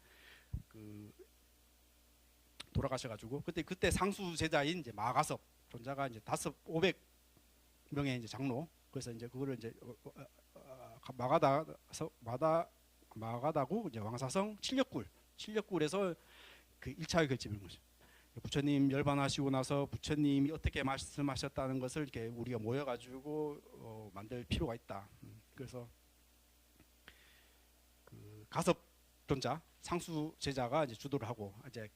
그 돌아가셔가지고 그때 상수 제자인 이제 마가섭 존자가 이제 500명의 이제 장로 그래서 이제 그거를 이제 마가다구 이제 왕사성 칠력굴에서 그 1차 결집인 거죠. 부처님 열반하시고 나서 부처님이 어떻게 말씀하셨다는 것을 이렇게 우리가 모여가지고 만들 필요가 있다. 그래서 그 가섭 존자 상수 제자가 이제 주도를 하고 이제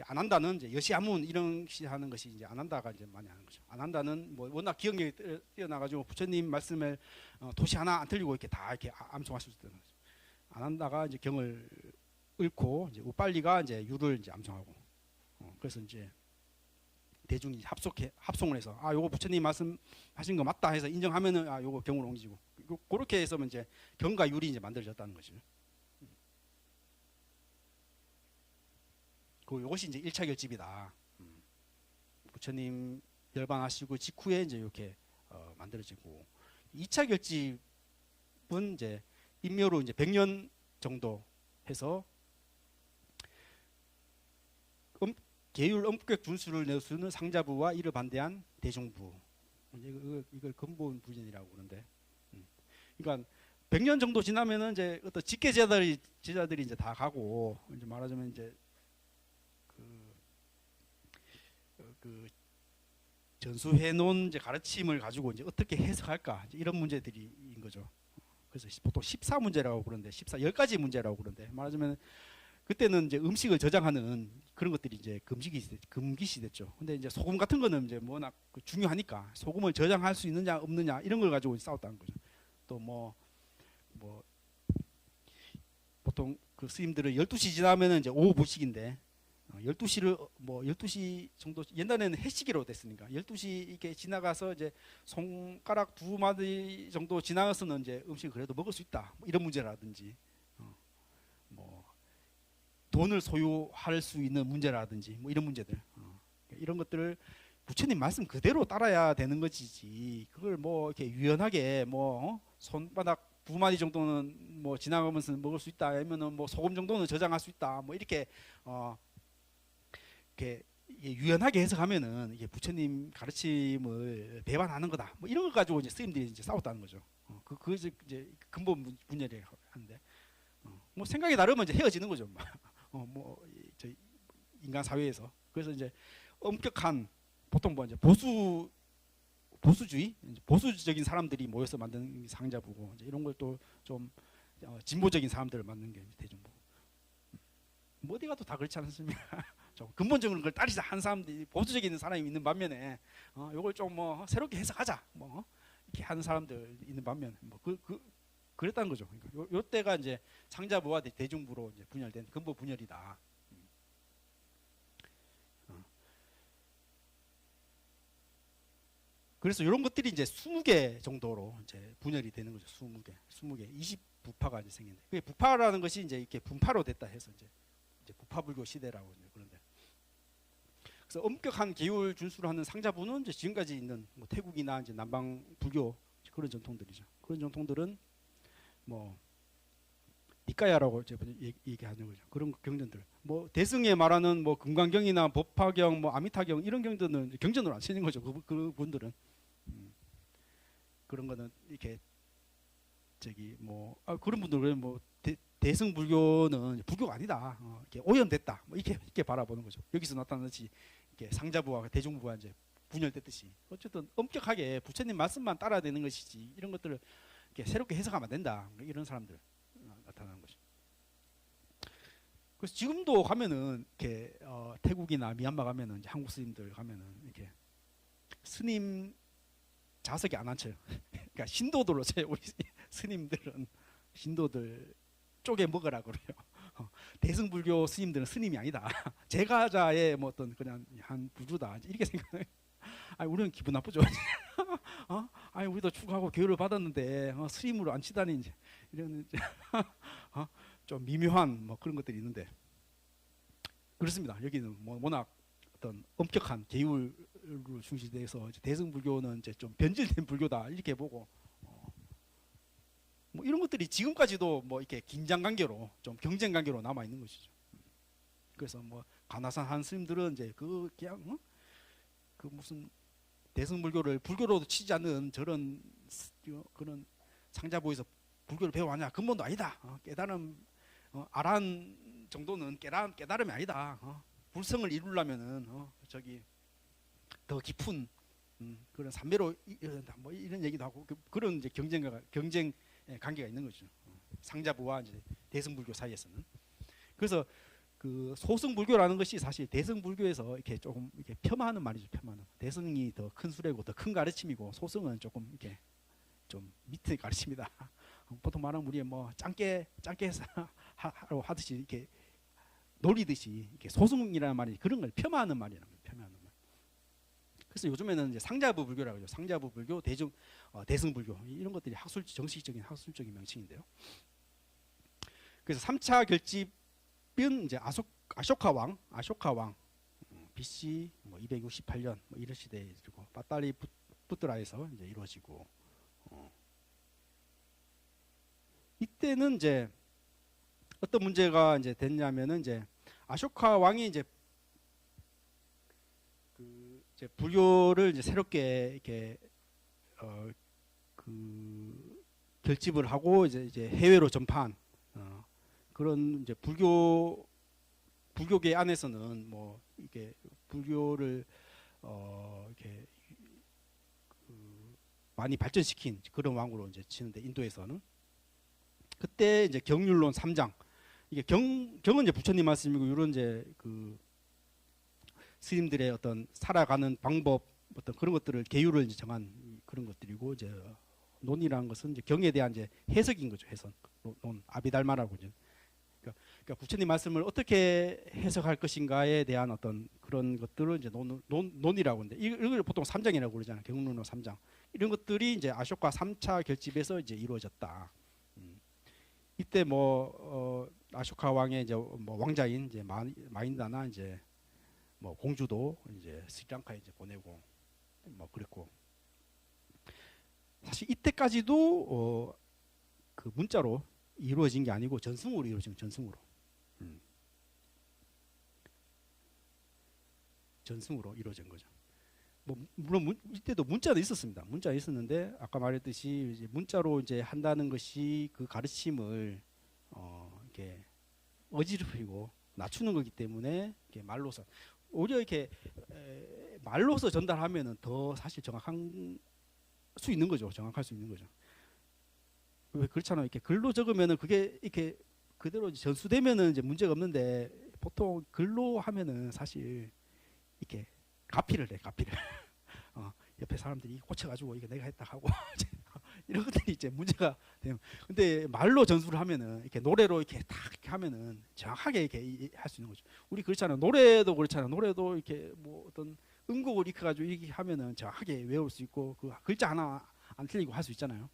안 한다는 이제 여시아문 이런 시 하는 것이 이제 안 한다가 이제 많이 하는 거죠. 안 한다는 뭐 워낙 기억력이 뛰어나가지고 부처님 말씀을 도시 하나 안 틀리고 이렇게 다 이렇게 암송하실 수 있다는 거죠. 안 한다가 이제 경을 읊고 이제 우빨리가 이제 유를 이제 암송하고 그래서 이제 대중이 합송을 해서 요거 부처님 말씀하신 거 맞다 해서 인정하면은 요거 경으로 옮기고 그렇게 해서 이제 경과 율이 이제 만들어졌다는 거죠. 요것이 이제 1차 결집이다. 부처님 열반하시고 직후에 이제 이렇게 만들어지고 2차 결집은 이제 인묘로 이제 100년 정도 해서 계율 엄격 준수를 내수는 상자부와 이를 반대한 대중부 이걸 근본 부진이라고 그러는데 그러니까 100년 정도 지나면은 이제 어떤 직계 제자들이 이제 다 가고 이제 말하자면 이제 그 전수해 놓은 이제 가르침을 가지고 이제 어떻게 해석할까 이제 이런 문제들이인 거죠. 그래서 보통 14문제라고 그러는데 10가지 문제라고 그러는데 말하자면 그때는 이제 음식을 저장하는 그런 것들이 이제 금기시 됐죠. 근데 이제 소금 같은 거는 이제 워낙 중요하니까 소금을 저장할 수 있느냐 없느냐 이런 걸 가지고 싸웠다는 거죠. 또 뭐 보통 그 스님들은 12시 지나면은 이제 오후 보식인데 12시를 뭐 12시 정도 옛날에는 해시기로 됐으니까 12시 이렇게 지나가서 이제 손가락 두 마디 정도 지나가서는 이제 음식을 그래도 먹을 수 있다. 뭐 이런 문제라든지 뭐 돈을 소유할 수 있는 문제라든지 뭐 이런 문제들 이런 것들을 부처님 말씀 그대로 따라야 되는 것이지 그걸 뭐 이렇게 유연하게 뭐 손바닥 두 마디 정도는 뭐 지나가면서 먹을 수 있다 아니면은 뭐 소금 정도는 저장할 수 있다 뭐 이렇게 이렇게 유연하게 해석하면은 이게 부처님 가르침을 배반하는 거다 뭐 이런 거 가지고 이제 스님들이 이제 싸웠다는 거죠. 그 이제 근본 분열이 하는데 뭐 생각이 다르면 이제 헤어지는 거죠. 저 인간 사회에서 그래서 이제 엄격한 보통 뭐 이제 보수주의 보수적인 사람들이 모여서 만든 상자부고 이제 이런 걸 또 좀 진보적인 사람들을 만든 게 대중부. 뭐 어디 가도 다 그렇지 않습니까? 좀 근본적인 걸 따르자 한 사람들이 보수적인 사람이 있는 반면에 이걸 좀 뭐 새롭게 해석하자 뭐 이렇게 하는 사람들 있는 반면 뭐 그랬다는 거죠. 그러니까 요 때가 이제 상자부와 대중부로 이제 분열된 근본 분열이다. 그래서 이런 것들이 이제 20개 정도로 이제 분열이 되는 거죠. 20개 20부파가 이제 생긴데 그게 부파라는 것이 이제 이렇게 분파로 됐다 해서 이제 부파불교 시대라고 이제 그런데 그래서 엄격한 계율 준수를 하는 상자부는 이제 지금까지 있는 뭐 태국이나 이제 남방 불교 그런 전통들이죠. 그런 전통들은 뭐 니까야라고 이제 얘기하는 거죠. 그런 경전들. 뭐 대승에 말하는 뭐 금강경이나 법화경, 뭐 아미타경 이런 경전은 경전으로 안 쓰는 거죠. 그 분들은 그런 거는 이렇게 그런 분들은 뭐 대승 불교는 불교가 아니다. 이렇게 오염됐다. 뭐 이렇게 바라보는 거죠. 여기서 나타나듯이 이렇게 상자부와 대중부가 이제 분열됐듯이 어쨌든 엄격하게 부처님 말씀만 따라야 되는 것이지 이런 것들을 이렇게 새롭게 해석하면 안 된다. 이런 사람들 나타나는 거죠. 그래서 지금도 가면은 이렇게 태국이나 미얀마 가면은 이제 한국 스님들 가면은 이렇게 스님 자석에 안 앉혀요. 그러니까 신도들로 우리 스님들은 신도들 쪼개 먹으라 그래요. 대승불교 스님들은 스님이 아니다. 제가자의 뭐 어떤 그냥 한 부주다. 이렇게 생각해요. 아니 우리는 기분 나쁘죠. 아니 우리도 추구하고 교육을 받았는데 스님으로 앉히다니 이제 이런 좀 미묘한 뭐 그런 것들이 있는데 그렇습니다. 여기는 뭐 워낙 어떤 엄격한 계율로 중시돼서 대승불교는 이제 좀 변질된 불교다 이렇게 보고 뭐 이런 것들이 지금까지도 뭐 이렇게 긴장 관계로 좀 경쟁 관계로 남아 있는 것이죠. 그래서 뭐 간화산 한 스님들은 이제 그 그냥 그 무슨 대승불교를 불교로도 치지 않는 저런 그런 상자부에서 불교를 배워왔냐 근본도 아니다. 깨달음 아란 정도는 깨달음이 아니다. 불성을 이루려면은 저기 더 깊은 그런 삼매로 뭐 이런 얘기도 하고 그런 이제 경쟁 관계가 있는 거죠. 상자부와 이제 대승불교 사이에서는. 그래서 그 소승불교라는 것이 사실 대승불교에서 이렇게 조금 이렇게 폄하하는 말이죠. 폄하는 대승이 더 큰 수레고 더 큰 가르침이고 소승은 조금 이렇게 좀 밑에 가르침이다. 보통 말하면 우리 뭐 짱깨 하라고 하듯이 이렇게 놀리듯이 이렇게 소승이라는 말이 그런 걸 폄하하는 말이라는 거예요. 폄하하는 말. 그래서 요즘에는 이제 상자부 불교라고 하죠. 상자부 불교, 대승불교 이런 것들이 정식적인 학술적인 명칭인데요. 그래서 3차 결집은 이제 아쇼카 왕 BC 뭐 268년 뭐 이런 시대에 이루고 빠따리 부트라에서 이제 이루어지고 이때는 이제 어떤 문제가 이제 됐냐면은 이제 아쇼카 왕이 이제 이제 불교를 이제 새롭게 이렇게 그 결집을 하고 이제 해외로 전파한 그런 이제 불교계 안에서는 뭐 이게 불교를 이렇게 많이 발전시킨 그런 왕으로 이제 치는데 인도에서는 그때 이제 경률론 3장 이게 경은 이제 부처님 말씀이고 이런 이제 그 스님들의 어떤 살아가는 방법 어떤 그런 것들을 계율을 이제 정한 그런 것들이고 이제 논이라는 것은 이제 경에 대한 이제 해석인 거죠. 해석 논 아비달마라고 이제 그러니까 부처님 말씀을 어떻게 해석할 것인가에 대한 어떤 그런 것들을 이제 논의라고 하는데 이걸 보통 3장이라고 그러잖아요. 경론론 3장. 이런 것들이 이제 아쇼카 3차 결집에서 이제 이루어졌다. 이때 아쇼카 왕의 이제 뭐 왕자인 이제 마인다나 이제 뭐 공주도 이제 스리랑카에 이제 보내고 뭐 그랬고 사실 이때까지도 그 문자로 이루어진 게 아니고 전승으로 이루어진 전승으로. 전승으로 이루어진 거죠. 뭐 물론 이때도 문자도 있었습니다. 문자 있었는데 아까 말했듯이 이제 문자로 이제 한다는 것이 그 가르침을 이렇게 어지럽히고 낮추는 거기 때문에 이렇게 말로서 오히려 이렇게 말로서 전달하면은 더 사실 정확한 수 있는 거죠. 정확할 수 있는 거죠. 왜 그렇잖아요. 이렇게 글로 적으면은 그게 이렇게 그대로 전수되면은 이제 문제가 없는데 보통 글로 하면은 사실 이렇게 가피를 해 가피를 옆에 사람들이 꽂혀가지고 이거 내가 했다 하고 이런 것들이 이제 문제가 돼요. 근데 말로 전수를 하면은 이렇게 노래로 이렇게 딱 이렇게 하면은 정확하게 이렇게 할 수 있는 거죠. 우리 그렇잖아요. 노래도 그렇잖아요. 노래도 이렇게 뭐 어떤 음곡을 익혀가지고 이렇게 하면은 정확하게 외울 수 있고 그 글자 하나 안 틀리고 할 수 있잖아요.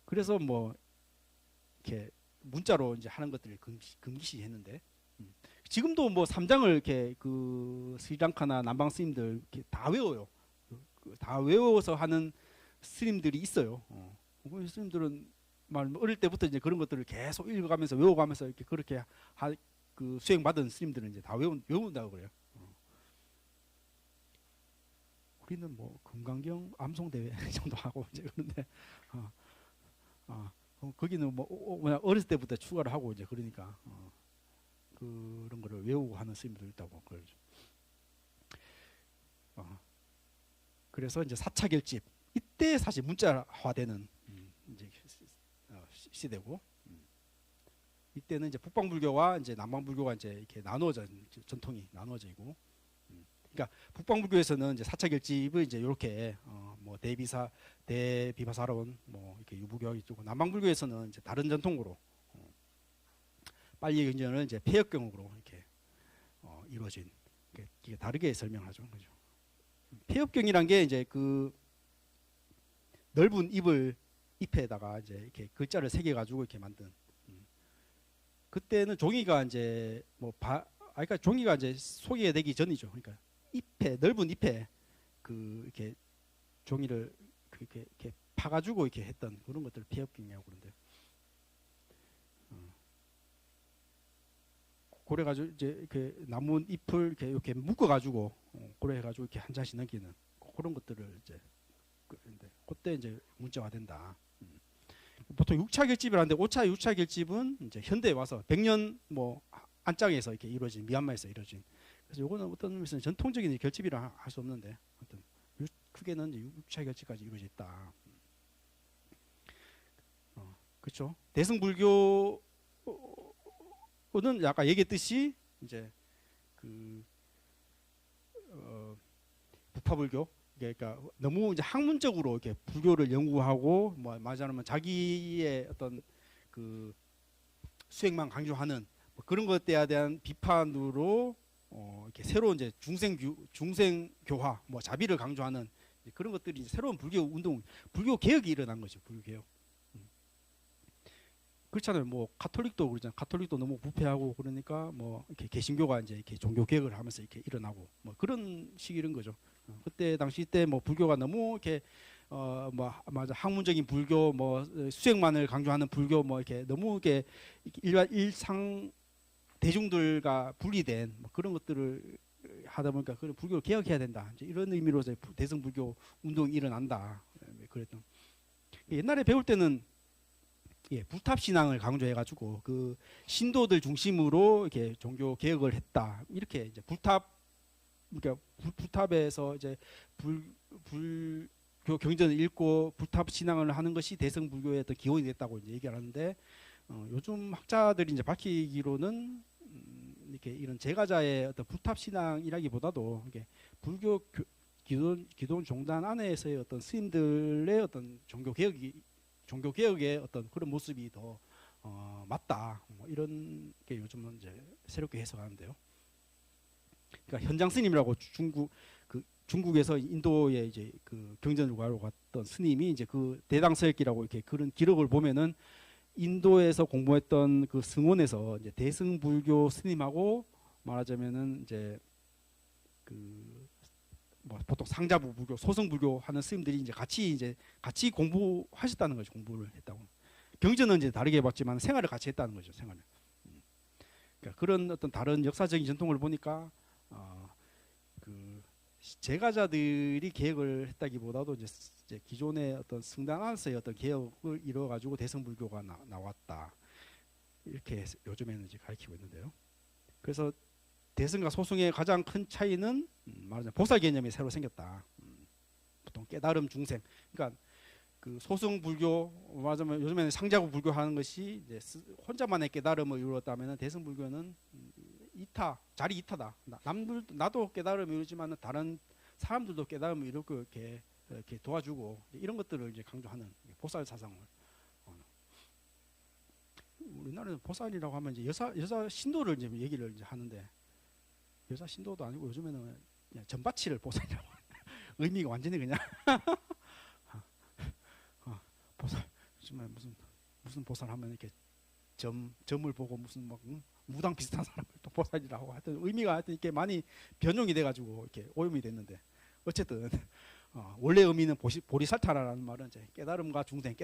그래서 뭐 이렇게 문자로 이제 하는 것들을 금기시했는데 지금도 뭐 3장을 이렇게 그 스리랑카나 남방 스님들 이렇게 다 외워요. 다 외워서 하는 스님들이 있어요. 그 스님들은 말 어릴 때부터 이제 그런 것들을 계속 읽어가면서 외워가면서 이렇게 그렇게 그 수행 받은 스님들은 이제 다 외운다고 그래요. 우리는 뭐 금강경 암송 대회 정도 하고 이제 그런데 거기는 뭐 그냥 어렸을 때부터 추가를 하고 이제 그러니까 그런 거를 외우고 하는 스님들도 있다고 그러죠. 그래서 이제 4차 결집 이때 사실 문자화되는 이제 시대고 이때는 이제 북방불교와 이제 남방불교가 이제 이렇게 나누어져 전통이 나누어져 있고 그러니까 북방불교에서는 이제 4차 결집을 이제 이렇게 뭐 대비파사론 뭐 이렇게 유부교하고 있고 남방불교에서는 이제 다른 전통으로 빨리 경전을 이제 폐역경으로 이렇게 이루어진 이게 다르게 설명하죠. 그죠? 폐역경이란 게 이제 그 넓은 잎에다가 이제 이렇게 글자를 새겨 가지고 이렇게 만든. 그때는 종이가 이제 그러니까 종이가 이제 소개되기 전이죠. 그러니까 넓은 잎에 그 이렇게 종이를 이렇게 파가지고 이렇게 했던 그런 것들 폐역경이라고 그러는데. 그래가지고 이제 이렇게 나무 잎을 이렇게 묶어가지고 그래가지고 이렇게 한 장씩 넘기는 그런 것들을 이제 그때 이제 문자화된다. 보통 6차 결집이라는데 5차, 6차 결집은 이제 현대에 와서 100년 뭐 안짝에서 이렇게 이루어진 미얀마에서 이루어진. 그래서 요거는 어떤 의미에서는 전통적인 결집이라 할 수 없는데 어떤 크게는 이제 6차 결집까지 이루어져 있다. 그렇죠. 대승불교 는 아까 얘기했듯이 이제 그 북파불교 그러니까 너무 이제 학문적으로 이렇게 불교를 연구하고 뭐 말하자면 자기의 어떤 그 수행만 강조하는 뭐 그런 것에 대한 비판으로 이렇게 새로운 이제 중생교화 뭐 자비를 강조하는 그런 것들이 이제 새로운 불교 운동 불교 개혁이 일어난 거죠. 불교 개혁. 그렇잖아요. 뭐 가톨릭도 그러잖아요. 가톨릭도 너무 부패하고 그러니까 뭐 이렇게 개신교가 이제 이렇게 종교 개혁을 하면서 이렇게 일어나고 뭐 그런 시기인 거죠. 그때 당시 때 뭐 불교가 너무 이렇게 뭐 맞아 학문적인 불교 뭐 수행만을 강조하는 불교 뭐 이렇게 너무 이렇게 일상 대중들과 분리된 뭐 그런 것들을 하다 보니까 그 불교를 개혁해야 된다. 이제 이런 의미로서 대승 불교 운동이 일어난다. 그랬던 옛날에 배울 때는 불탑 신앙을 강조해가지고 그 신도들 중심으로 이렇게 종교 개혁을 했다. 이렇게 이제 그러니까 불탑에서 이제 불교 경전을 읽고 불탑 신앙을 하는 것이 대승 불교의 어떤 기원이 됐다고 이제 얘기를 하는데 요즘 학자들이 이제 밝히기로는 이렇게 이런 제가자의 어떤 불탑 신앙이라기보다도 이게 불교 기존 종단 안에서의 어떤 스님들의 어떤 종교 개혁의 어떤 그런 모습이 더 맞다. 뭐 이런 게 요즘은 이제 새롭게 해석하는데요. 그러니까 현장 스님이라고 중국에서 인도에 이제 그 경전을 구하러 갔던 스님이 이제 그 대당서역기라고 이렇게 그런 기록을 보면은 인도에서 공부했던 그 승원에서 이제 대승불교 스님하고 말하자면은 이제 그 뭐 보통 상자부 불교, 소승불교 하는 스님들이 이제 같이 공부하셨다는 거죠. 공부를 했다고. 경전은 이제 다르게 해봤지만 생활을 같이 했다는 거죠. 생활을. 그러니까 그런 어떤 다른 역사적인 전통을 보니까 그 제가자들이 개혁을 했다기보다도 이제 기존의 어떤 승단 안에서의 어떤 개혁을 이루어 가지고 대승불교가 나왔다. 이렇게 요즘에는 이제 가르치고 있는데요. 그래서 대승과 소승의 가장 큰 차이는 말하자면 보살 개념이 새로 생겼다. 보통 깨달음 중생. 그러니까 그 소승 불교 말하자면 요즘에는 상자구 불교 하는 것이 이제 혼자만의 깨달음을 이루었다면 대승 불교는 자리 이타다. 나도 깨달음을 이루지만 다른 사람들도 깨달음을 이루고 이렇게 도와주고 이런 것들을 이제 강조하는 보살 사상을. 우리나라는 보살이라고 하면 이제 여자 신도를 이제 얘기를 이제 하는데 여자 신도도 아니고 요즘에는 그냥 전바치를 보살이라고 의미가 완전히 그냥 보살 요즘에 무슨 보살 하면 이렇게 점을 보고 무슨 막 무당 비슷한 사람을 또 보살이라고 하여튼 의미가 하여튼 이렇게 많이 변용이 돼가지고 이렇게 오염이 됐는데 어쨌든 원래 의미는 보리살타라는 말은 이제 깨달음과 중생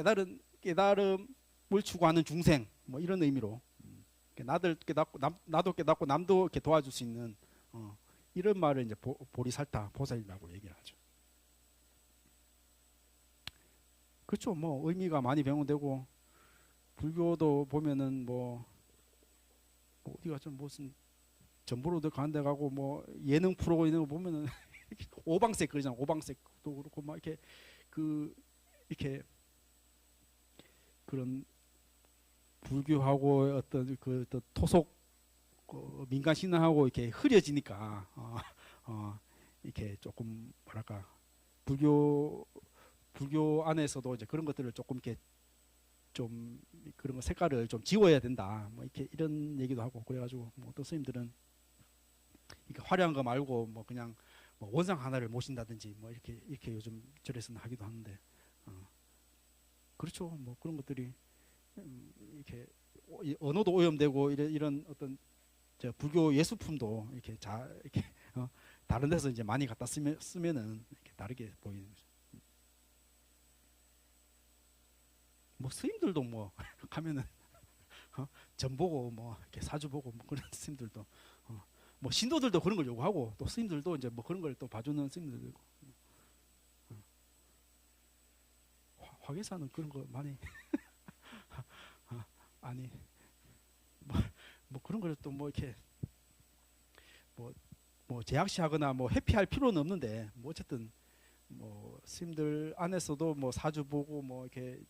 깨달음을 추구하는 중생 뭐 이런 의미로 나도 깨닫고 남도 이렇게 도와줄 수 있는 이런 말을 이제 보리살타 보살이라고 얘기를 하죠. 그렇죠. 뭐 의미가 많이 변형되고 불교도 보면은 뭐 어디가 좀 무슨 전보로도 가는 데 가고 뭐 예능 프로 이런 거 보면은 오방색 그러잖아. 오방색도 그렇고 막 이렇게 이렇게 그런 불교하고 어떤 그 토속 민간 신앙하고 이렇게 흐려지니까 이렇게 조금 뭐랄까 불교 안에서도 이제 그런 것들을 조금 이렇게 좀 그런 거 색깔을 좀 지워야 된다. 뭐 이렇게 이런 얘기도 하고 그래가지고 뭐 어떤 스님들은 이렇게 화려한 거 말고 뭐 그냥 뭐 원상 하나를 모신다든지 뭐 이렇게 요즘 절에서는 하기도 하는데 그렇죠. 뭐 그런 것들이 이렇게 언어도 오염되고 이런 어떤 불교 예술품도 이렇게 이렇게 다른 데서 이제 많이 갖다 쓰면은 이렇게 다르게 보이는 거죠. 뭐 스님들도 뭐 가면은 점 보고 뭐 이렇게 사주 보고 뭐 그런 스님들도 뭐 신도들도 그런 걸 요구하고 또 스님들도 이제 뭐 그런 걸 또 봐주는 스님들도 있고 화계사는 그런 거 많이 아니 뭐 그런 걸 또 뭐 이렇게 뭐 제약시하거나 뭐 회피할 필요는 없는데 뭐 어쨌든 뭐 스님들 안에서도 뭐 사주 보고 뭐 이렇게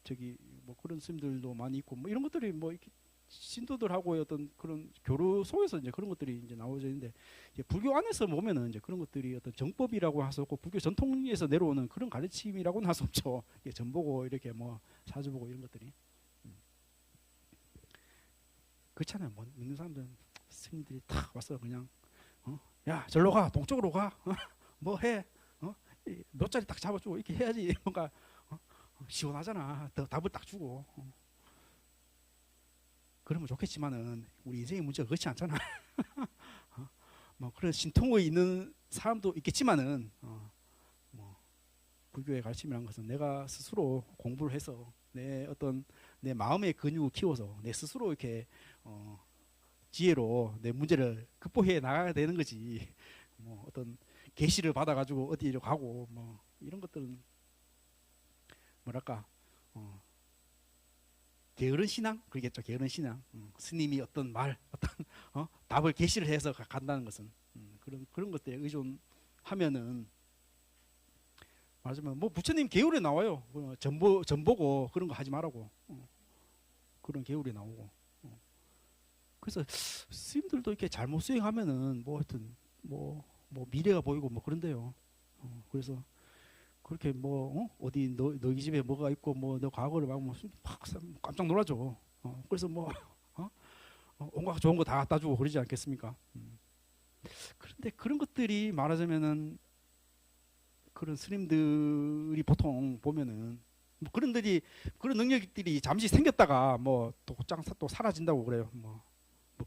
뭐 그런 스님들도 많이 있고 뭐 이런 것들이 뭐 이렇게 신도들하고의 어떤 그런 교류 속에서 이제 그런 것들이 이제 나오져 있는데 이제 불교 안에서 보면은 이제 그런 것들이 어떤 정법이라고 할 수 없고 불교 전통에서 내려오는 그런 가르침이라고는 할 수 없죠. 점 보고 이렇게 뭐 사주 보고 이런 것들이 그렇잖아요. 뭐 믿는 사람들은 스님들이 탁 와서 그냥 야 절로 가 동쪽으로 가 뭐 해 몇 자리 딱 잡아주고 이렇게 해야지 뭔가 시원하잖아. 답을 딱 주고 그러면 좋겠지만은 우리 인생의 문제가 그렇지 않잖아. 뭐 그런 신통에 있는 사람도 있겠지만은 뭐 불교의 가르침이라는 것은 내가 스스로 공부를 해서 내 마음의 근육을 키워서 내 스스로 이렇게 지혜로 내 문제를 극복해 나가야 되는 거지. 뭐 어떤 계시를 받아가지고 어디로 가고 뭐 이런 것들은 뭐랄까 게으른 신앙 그러겠죠. 게으른 신앙. 스님이 어떤 답을 계시를 해서 간다는 것은 그런 것들에 의존하면은 말하자면 뭐 부처님 계율에 나와요. 전보고 그런 거 하지 말라고 그런 계율이 나오고 그래서 스님들도 이렇게 잘못 수행하면은 뭐 하여튼 뭐 미래가 보이고 뭐 그런데요. 그래서 그렇게 뭐 어디 너희 집에 뭐가 있고 뭐 너 과거를 막 깜짝 놀라죠. 그래서 뭐 온갖 좋은 거 다 갖다 주고 그러지 않겠습니까? 그런데 그런 것들이 말하자면은 그런 스님들이 보통 보면은 뭐 그런 능력들이 잠시 생겼다가 뭐 또 사라진다고 그래요. 뭐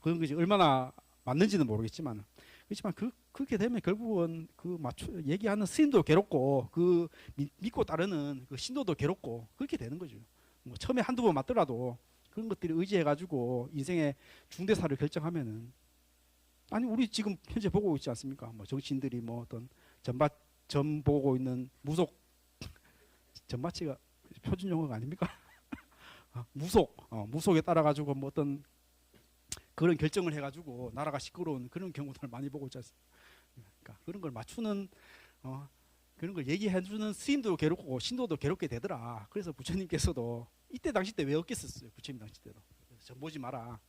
그런 것이 얼마나 맞는지는 모르겠지만 그렇지만 그렇게 되면 결국은 그 얘기하는 스님도 괴롭고 그 믿고 따르는 그 신도도 괴롭고 그렇게 되는 거죠. 뭐 처음에 한두 번 맞더라도 그런 것들이 의지해 가지고 인생의 중대사를 결정하면은 아니 우리 지금 현재 보고 있지 않습니까? 뭐 정치인들이 뭐 어떤 전 보고 있는 무속 전마치가 표준 용어가 아닙니까? 무속에 따라 가지고 뭐 어떤 그런 결정을 해가지고 나라가 시끄러운 그런 경우들 많이 보고 있지 않습니까? 그러니까 그런 걸 맞추는 그런 걸 얘기해주는 스님도 괴롭고 신도도 괴롭게 되더라. 그래서 부처님께서도 이때 당시 때 왜 없겠었어요? 부처님 당시 때도 전 보지 마라,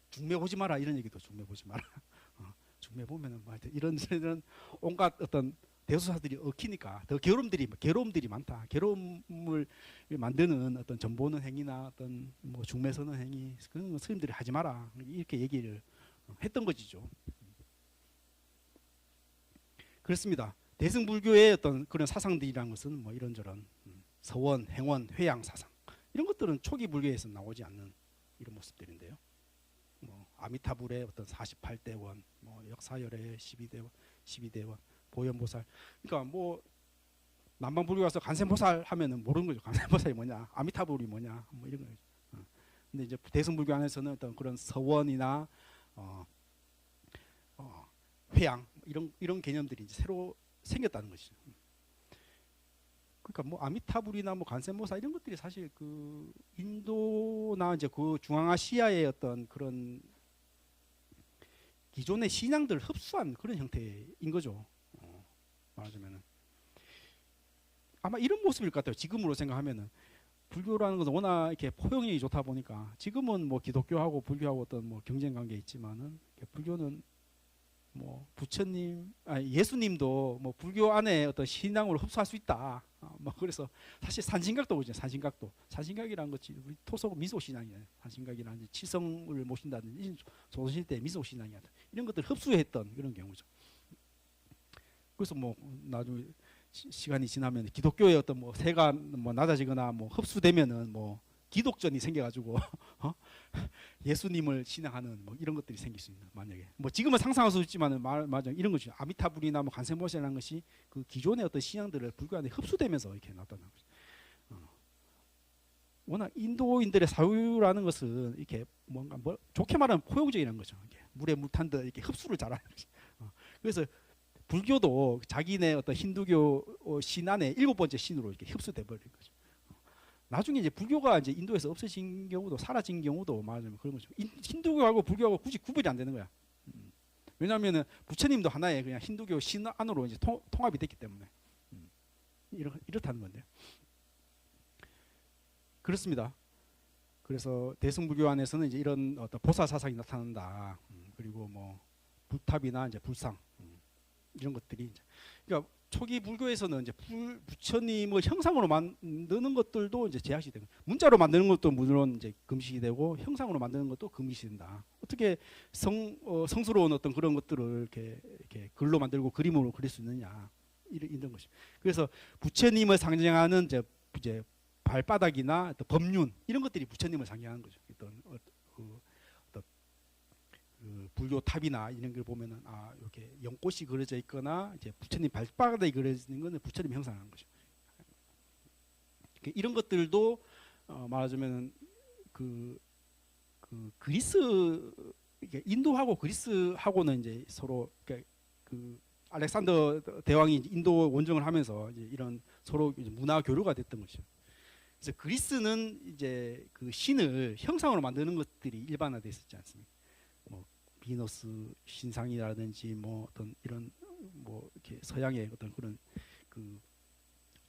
중매 보지 마라 이런 얘기도 중매 보지 마라. 중매 보면은 뭐 이런 온갖 어떤 대소사들이 얽히니까 더 괴로움들이 많다. 괴로움을 만드는 어떤 전보는 행위나 어떤 뭐 중매서는 행위 그런 거 스님들이 하지 마라 이렇게 얘기를 했던 것이죠. 그렇습니다. 대승불교의 어떤 그런 사상들이라는 것은 뭐 이런저런 서원, 행원, 회양 사상 이런 것들은 초기 불교에서 나오지 않는 이런 모습들인데요. 뭐 아미타불의 어떤 48대원, 뭐 역사열의 12대원, 보현보살. 그러니까 뭐 남방불교 가서 간센보살 하면은 모르는 거죠. 간센보살이 뭐냐, 아미타불이 뭐냐, 뭐 이런 거죠. 근데 이제 대승불교 안에서는 어떤 그런 서원이나 회양 이런 개념들이 이제 새로 생겼다는 것이죠. 그러니까 뭐 아미타불이나 뭐 간센보살 이런 것들이 사실 그 인도나 이제 그 중앙아시아의 어떤 그런 기존의 신앙들을 흡수한 그런 형태인 거죠. 말하자면은 아마 이런 모습일 것 같아요. 지금으로 생각하면은 불교라는 것은 워낙 이렇게 포용력이 좋다 보니까 지금은 뭐 기독교하고 불교하고 어떤 뭐 경쟁 관계 있지만은 불교는 뭐 부처님, 예수님도 뭐 불교 안에 어떤 신앙으로 흡수할 수 있다. 뭐 그래서 사실 산신각도 오죠. 산신각이라는 것이 우리 토속 민속 신앙이에요. 산신각이라는 칠성을 모신다든지 조선시대 민속 신앙이야. 이런 것들 흡수했던 그런 경우죠. 그래서 뭐 나중에 시간이 지나면 기독교의 어떤 뭐 세가 뭐 낮아지거나 뭐 흡수되면은 뭐 기독전이 생겨가지고 예수님을 신앙하는 뭐 이런 것들이 생길 수 있는 만약에 뭐 지금은 상상할 수 있지만은 맞아 이런 것이 아미타불이나 뭐 간센보살이라는 것이 그 기존의 어떤 신앙들을 불교 안에 흡수되면서 이렇게 나타나는 거죠. 워낙 인도인들의 사유라는 것은 이렇게 뭔가 뭐 좋게 말하면 포용적이라는 거죠. 이렇게 물에 물 탄 듯 이렇게 흡수를 잘하는 거죠. 그래서 불교도 자기네 어떤 힌두교 신 안에 7번째 신으로 이렇게 흡수돼 버린 거죠. 나중에 이제 불교가 이제 인도에서 없어진 경우도 사라진 경우도 말하자면 그런 거죠. 힌두교하고 불교하고 굳이 구별이 안 되는 거야. 왜냐하면은 부처님도 하나의 그냥 힌두교 신 안으로 이제 통합이 됐기 때문에 이렇다는 건데. 그렇습니다. 그래서 대승불교 안에서는 이제 이런 어떤 보살 사상이 나타난다. 그리고 뭐 불탑이나 이제 불상 이런 것들이 이제 그러니까 초기 불교에서는 이제 부처님을 형상으로 만드는 것들도 이제 제약이 되고 문자로 만드는 것도 물론 이제 금식이 되고 형상으로 만드는 것도 금식이 된다. 어떻게 성스러운 어떤 그런 것들을 이렇게 글로 만들고 그림으로 그릴 수 있느냐 이런 것이. 그래서 부처님을 상징하는 이제 발바닥이나 어떤 법륜 이런 것들이 부처님을 상징하는 거죠. 어떤 그 불교 탑이나 이런 걸 보면은 이렇게 연꽃이 그려져 있거나 이제 부처님 발바닥이 그려져 있는 것은 부처님 형상하는 거죠. 이런 것들도 말하자면은 그 그리스 인도하고 그리스하고는 이제 서로 그 알렉산더 대왕이 인도 원정을 하면서 이제 이런 서로 이제 문화 교류가 됐던 것이죠. 그래서 그리스는 이제 그 신을 형상으로 만드는 것들이 일반화돼 있었지 않습니까? 뭐 비너스 신상이라든지 뭐 어떤 이런 뭐 이렇게 서양의 어떤 그런 그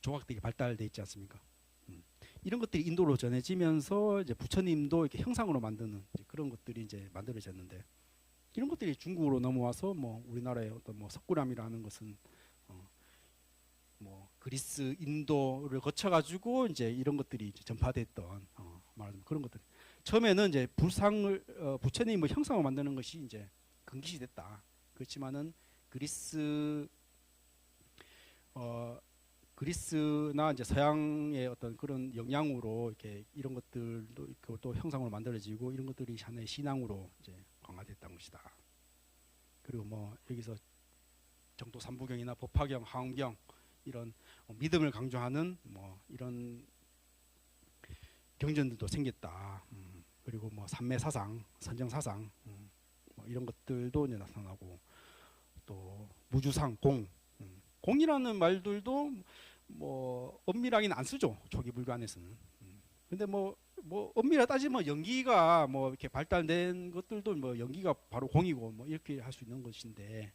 조각들이 발달돼 있지 않습니까? 이런 것들이 인도로 전해지면서 이제 부처님도 이렇게 형상으로 만드는 이제 그런 것들이 이제 만들어졌는데 이런 것들이 중국으로 넘어와서 뭐 우리나라의 어떤 뭐 석굴암이라는 것은 뭐 그리스, 인도를 거쳐가지고 이제 이런 것들이 이제 전파됐던 말하자면 그런 것들. 처음에는 이제 부처님을 형상으로 만드는 것이 이제 금기시됐다. 그렇지만은 그리스나 이제 서양의 어떤 그런 영향으로 이렇게 이런 것들도 또 형상으로 만들어지고 이런 것들이 하나의 신앙으로 이제 강화됐다는 것이다. 그리고 뭐 여기서 정도 삼부경이나 법화경, 화엄경 이런 믿음을 강조하는 뭐 이런 경전들도 생겼다. 그리고 뭐 삼매사상, 선정사상 뭐 이런 것들도 이제 나타나고 또 무주상, 공이라는 말들도 뭐 엄밀하게는 안 쓰죠. 초기 불교 안에서는. 근데 뭐 엄밀하게 따지면 연기가 뭐 이렇게 발달된 것들도 뭐 연기가 바로 공이고 뭐 이렇게 할 수 있는 것인데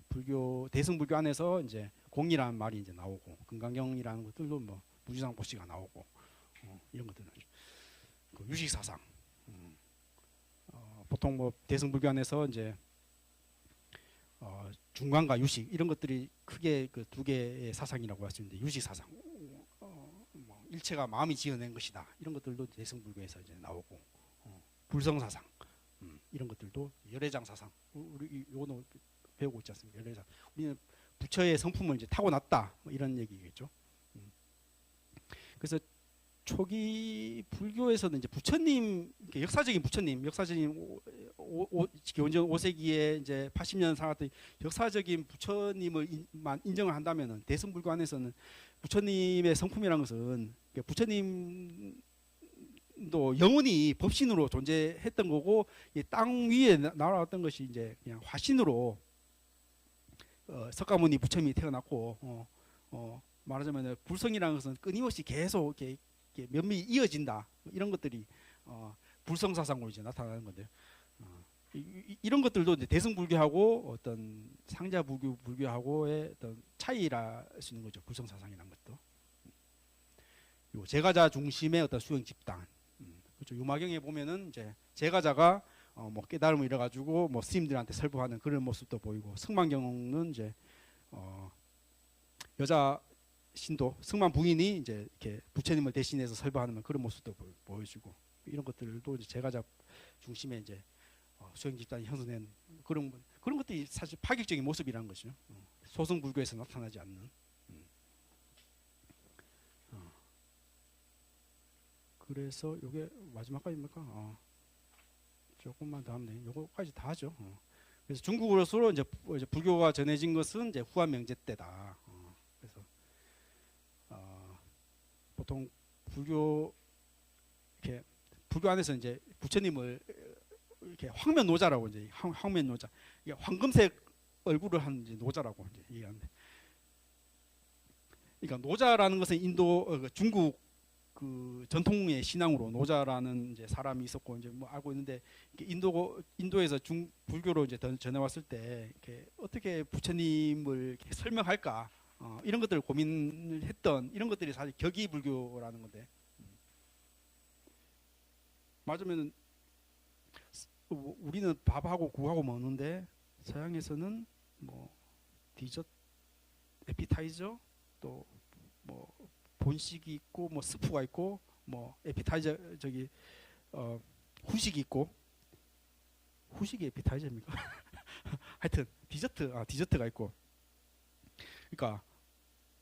불교 대승불교 안에서 이제 공이라는 말이 이제 나오고 금강경이라는 것들도 뭐 무주상 보시가 나오고 이런 것들은 그 유식사상 보통 뭐 대승불교 안에서 이제 중간과 유식 이런 것들이 크게 그 두 개의 사상이라고 할 수 있는데 유식사상 뭐 일체가 마음이 지어낸 것이다 이런 것들도 대승불교에서 이제 나오고 불성사상 이런 것들도 열애장사상 우리 요거는 배우고 있지 않습니까? 열애장 우리는 부처의 성품을 이제 타고났다 뭐 이런 얘기겠죠. 그래서 초기 불교에서는 이제 부처님 역사적인 기원전 5세기에 이제 80년 살았던 역사적인 부처님을만 인정을 한다면은 대승불교 안에서는 부처님의 성품이라는 것은 부처님도 영원히 법신으로 존재했던 거고 땅 위에 날아왔던 것이 이제 그냥 화신으로 석가모니 부처님이 태어났고 말하자면 불성이라는 것은 끊임없이 계속 이렇게 면밀히 이어진다 이런 것들이 불성사상으로 이제 나타나는 건데요. 이런 것들도 이제 대승불교하고 어떤 상자불교하고의 어떤 차이라 할 수 있는 거죠. 불성사상이라는 것도. 그리고 제가자 중심의 어떤 수행 집단. 그렇죠. 유마경에 보면은 이제 제가자가 뭐 깨달음을 잃어가지고 뭐 스님들한테 설법하는 그런 모습도 보이고 승만경은 이제 여자 신도 승만 부인이 이제 이렇게 부처님을 대신해서 설법하는 그런 모습도 보여주고 이런 것들도 이제 제가자 중심의 이제 수행 집단이 형성된 그런 것들이 사실 파격적인 모습이라는 것이죠. 소승 불교에서 나타나지 않는. 그래서 이게 마지막까지입니까? 조금만 더 하면 돼. 요거까지 다 하죠. 그래서 중국으로서 이제 불교가 전해진 것은 이제 후한 명제 때다. 그래서 보통 불교 안에서 이제 부처님을 이렇게 황면노자라고 이제 황면노자, 이게 황금색 얼굴을 한 이제 노자라고 이제 얘기하는데, 그러니까 노자라는 것은 중국 그 전통의 신앙으로 노자라는 이제 사람이 있었고 이제 뭐 알고 있는데 인도에서 불교로 이제 전해 왔을 때 이렇게 어떻게 부처님을 이렇게 설명할까 이런 것들을 고민을 했던 이런 것들이 사실 격의 불교라는 건데 맞으면 우리는 밥하고 국하고 먹는데 서양에서는 뭐 디저트, 에피타이저 또 뭐 본식이 있고 뭐 스프가 있고 뭐 에피타이저 후식이 있고 후식이 에피타이저입니까? 하여튼 디저트가 있고 그러니까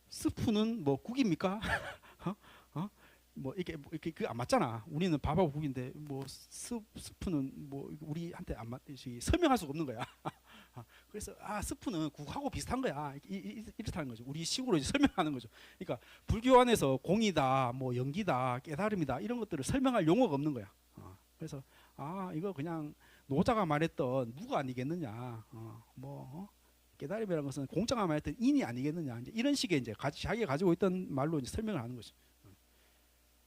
스프는 뭐 국입니까? 뭐 이게 그 안 맞잖아. 우리는 밥하고 국인데 뭐 스프는 뭐 우리한테 안 맞듯이 설명할 수가 없는 거야. 그래서 스프는 국하고 비슷한 거야. 이렇다는 거죠. 우리 식으로 이제 설명하는 거죠. 그러니까 불교 안에서 공이다, 뭐 연기다, 깨달음이다 이런 것들을 설명할 용어가 없는 거야. 그래서 이거 그냥 노자가 말했던 무가 아니겠느냐. 깨달음이라는 것은 공자가 말했던 인이 아니겠느냐. 이제 이런 식의 이제 자기가 가지고 있던 말로 이제 설명을 하는 거죠.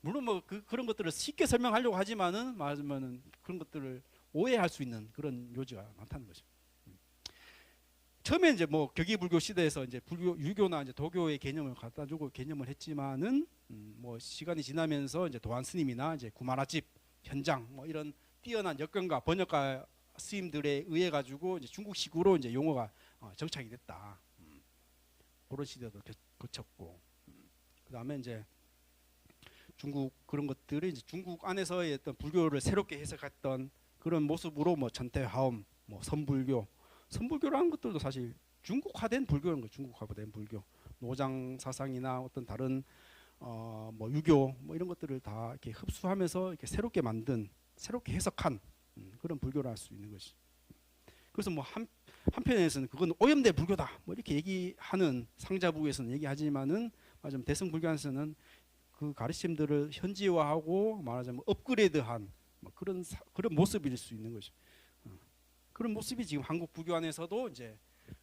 물론 뭐 그런 것들을 쉽게 설명하려고 하지만은 말하자면은 그런 것들을 오해할 수 있는 그런 요지가 많다는 거죠. 처음에 이제 뭐 격의불교 시대에서 이제 불교, 유교나 이제 도교의 개념을 갖다 주고 개념을 했지만은 뭐 시간이 지나면서 이제 도안 스님이나 이제 구마라집 현장 뭐 이런 뛰어난 역경가 번역가 스님들에 의해 가지고 이제 중국식으로 이제 용어가 정착이 됐다. 그런 시대도 거쳤고 그다음에 이제 중국 그런 것들이 이제 중국 안에서의 어떤 불교를 새롭게 해석했던 그런 모습으로 뭐 전태화엄, 뭐 선불교라는 것들도 사실 중국화된 불교인 거, 중국화된 불교, 노장 사상이나 어떤 다른 뭐 유교 뭐 이런 것들을 다 이렇게 흡수하면서 이렇게 새롭게 만든, 새롭게 해석한 그런 불교를 할 수 있는 것이. 그래서 뭐 한편에서는 그건 오염된 불교다 뭐 이렇게 얘기하는 상자부에서는 얘기하지만은 맞으면 대승 불교에서는 그 가르침들을 현지화하고 말하자면 업그레이드한 뭐 그런 모습일 수 있는 것이. 그런 모습이 지금 한국 불교 안에서도 이제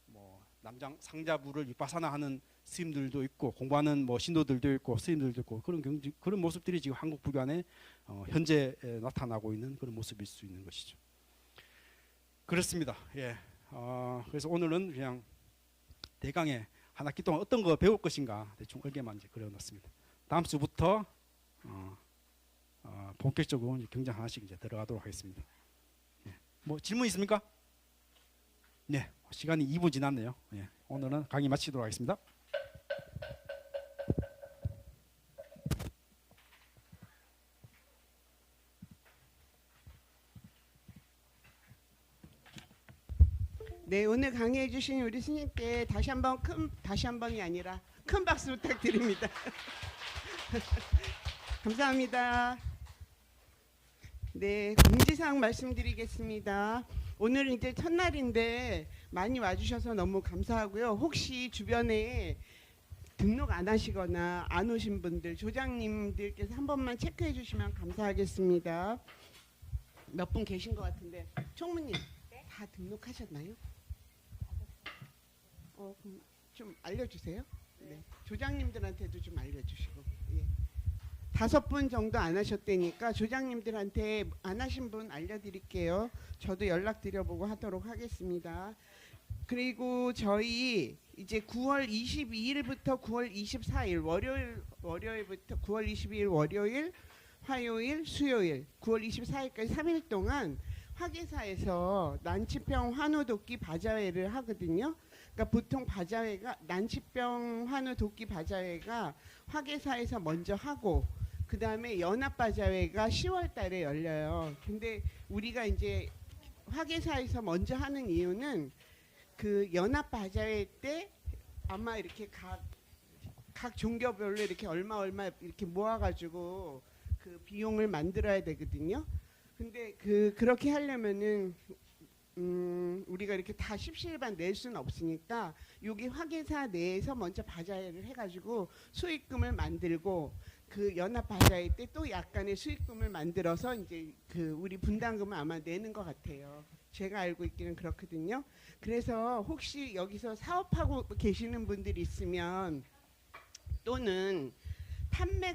뭐 남장 상자부를 위파사나하는 스님들도 있고 공부하는 뭐 신도들도 있고 스님들도 있고 그런 모습들이 지금 한국 불교 안에 현재 나타나고 있는 그런 모습일 수 있는 것이죠. 그렇습니다. 예. 그래서 오늘은 그냥 대강에 한 학기 동안 어떤 거 배울 것인가 대충 얼개만 이제 그려놨습니다. 다음 주부터 본격적으로 이제 경장 하나씩 이제 들어가도록 하겠습니다. 예. 뭐 질문 있습니까? 네, 시간이 2분 지났네요. 예. 오늘은 강의 마치도록 하겠습니다. 네, 오늘 강의해 주신 우리 스님께 다시 한번이 아니라 큰 박수 부탁드립니다. 감사합니다. 네, 공지사항 말씀드리겠습니다. 오늘은 이제 첫날인데 많이 와주셔서 너무 감사하고요. 혹시 주변에 등록 안 하시거나 안 오신 분들, 조장님들께서 한 번만 체크해 주시면 감사하겠습니다. 몇 분 계신 것 같은데, 총무님 다 등록하셨나요? 그럼 좀 알려주세요. 네, 조장님들한테도 좀 알려주시고. 예. 5분 정도 안 하셨다니까 조장님들한테 안 하신 분 알려드릴게요. 저도 연락드려보고 하도록 하겠습니다. 그리고 저희 이제 9월 22일부터 9월 24일 월요일부터 9월 22일 월요일, 화요일, 수요일 9월 24일까지 3일 동안 화계사에서 난치병 환우돕기 바자회를 하거든요. 그러니까 보통 바자회가 난치병 환우돕기 바자회가 화계사에서 먼저 하고 그 다음에 연합바자회가 10월 달에 열려요. 근데 우리가 이제 화계사에서 먼저 하는 이유는 그 연합바자회 때 아마 이렇게 각 종교별로 이렇게 얼마 이렇게 모아가지고 그 비용을 만들어야 되거든요. 근데 그렇게 하려면은 우리가 이렇게 다 십시일반 낼 수는 없으니까 여기 화계사 내에서 먼저 바자회를 해가지고 수익금을 만들고 그 연합 바자회 때 또 약간의 수익금을 만들어서 이제 그 우리 분담금을 아마 내는 것 같아요. 제가 알고 있기는 그렇거든요. 그래서 혹시 여기서 사업하고 계시는 분들이 있으면 또는 판매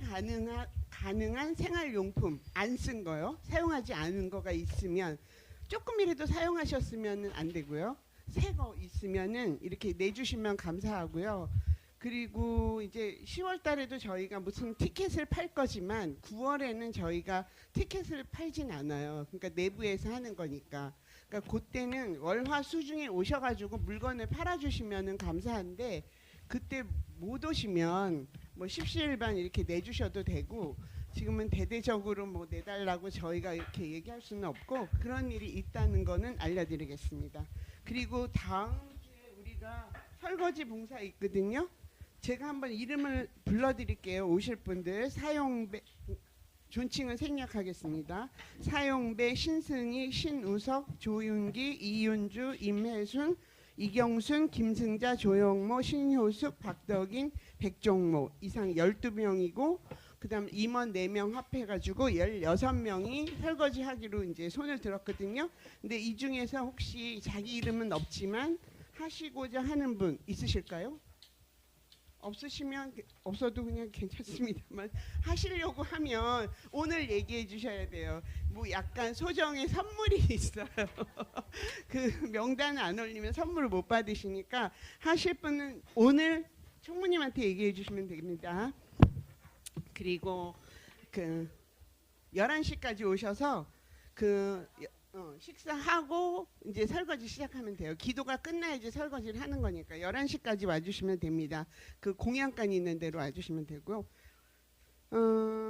가능한 생활용품 안 쓴 거요, 사용하지 않은 거가 있으면 조금이라도 사용하셨으면 안 되고요. 새 거 있으면은 이렇게 내주시면 감사하고요. 그리고 이제 10월 달에도 저희가 무슨 티켓을 팔 거지만 9월에는 저희가 티켓을 팔진 않아요. 그러니까 내부에서 하는 거니까. 그러니까 그때는 월화 수중에 오셔가지고 물건을 팔아주시면은 감사한데 그때 못 오시면 뭐 십시일반 이렇게 내주셔도 되고 지금은 대대적으로 뭐 내달라고 저희가 이렇게 얘기할 수는 없고 그런 일이 있다는 거는 알려드리겠습니다. 그리고 다음 주에 우리가 설거지 봉사 있거든요. 제가 한번 이름을 불러드릴게요. 오실 분들 사용배 존칭은 생략하겠습니다. 사용배, 신승희, 신우석, 조윤기, 이윤주, 임혜순, 이경순, 김승자, 조영모, 신효숙, 박덕인, 백종모 이상 12명이고 그다음 임원 4명 합해가지고 16명이 설거지 하기로 이제 손을 들었거든요. 근데 이 중에서 혹시 자기 이름은 없지만 하시고자 하는 분 있으실까요? 없으시면 없어도 그냥 괜찮습니다만 하시려고 하면 오늘 얘기해 주셔야 돼요. 뭐 약간 소정의 선물이 있어요. 그 명단 안 올리면 선물을 못 받으시니까 하실 분은 오늘 총무님한테 얘기해 주시면 됩니다. 그리고 그 11시까지 오셔서 식사하고 이제 설거지 시작하면 돼요. 기도가 끝나야지 설거지를 하는 거니까 11시까지 와주시면 됩니다. 그 공양간 있는 데로 와주시면 되고요.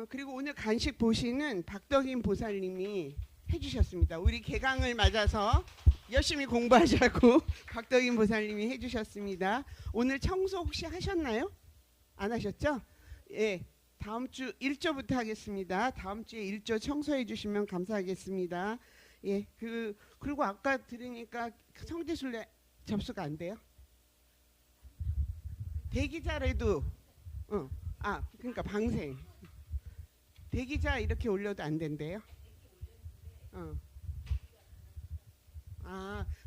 그리고 오늘 간식 보시는 박덕인 보살님이 해주셨습니다. 우리 개강을 맞아서 열심히 공부하자고 박덕인 보살님이 해주셨습니다. 오늘 청소 혹시 하셨나요? 안 하셨죠? 예, 다음 주 1조부터 하겠습니다. 다음 주에 1조 청소해 주시면 감사하겠습니다. 예, 그리고 아까 들으니까 성지순례 접수가 안 돼요? 대기자라도 그러니까 방생 대기자 이렇게 올려도 안 된대요?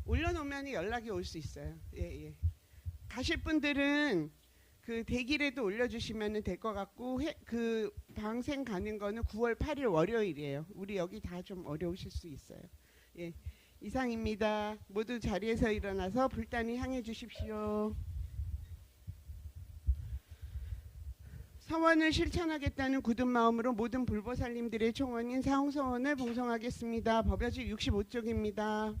올려놓으면 연락이 올 수 있어요. 예. 가실 분들은 그 대기라도 올려주시면 될 것 같고 그 방생 가는 거는 9월 8일 월요일이에요. 우리 여기 다 좀 어려우실 수 있어요. 예, 이상입니다. 모두 자리에서 일어나서 불단을 향해 주십시오. 서원을 실천하겠다는 굳은 마음으로 모든 불보살님들의 총원인 사홍서원을 봉송하겠습니다. 법요지 65쪽입니다.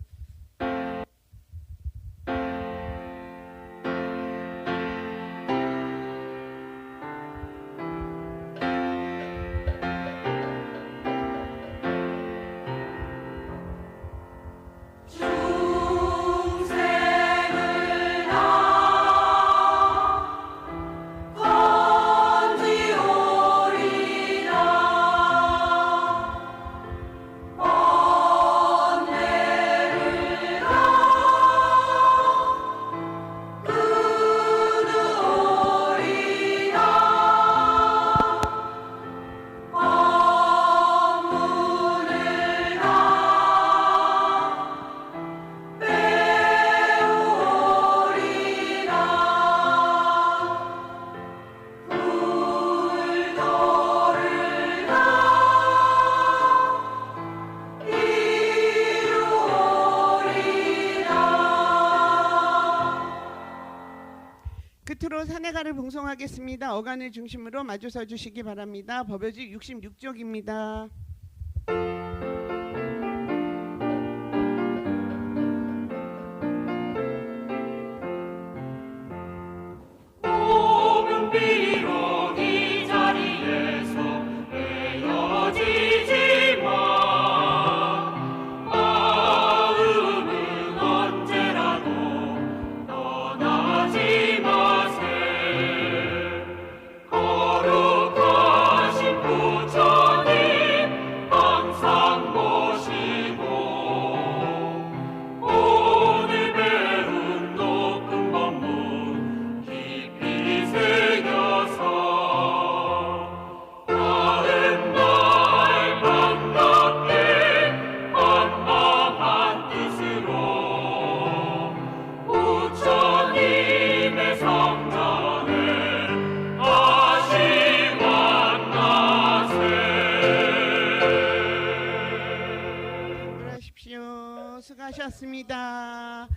끝으로 사내가를 봉송하겠습니다. 어간을 중심으로 마주서 주시기 바랍니다. 법요지 66쪽입니다. 몸은 비록 이 자리에서 헤어지지만 마음은 언제라도 떠나지 마세. 거룩하신 부처님 항상 모시고 오늘 배운 높은 법문 깊이 새겨서 다른 날 반갑게 만만한 뜻으로 부처님의 성전에 다시 만나세. 들어가십시오. 수고하셨습니다.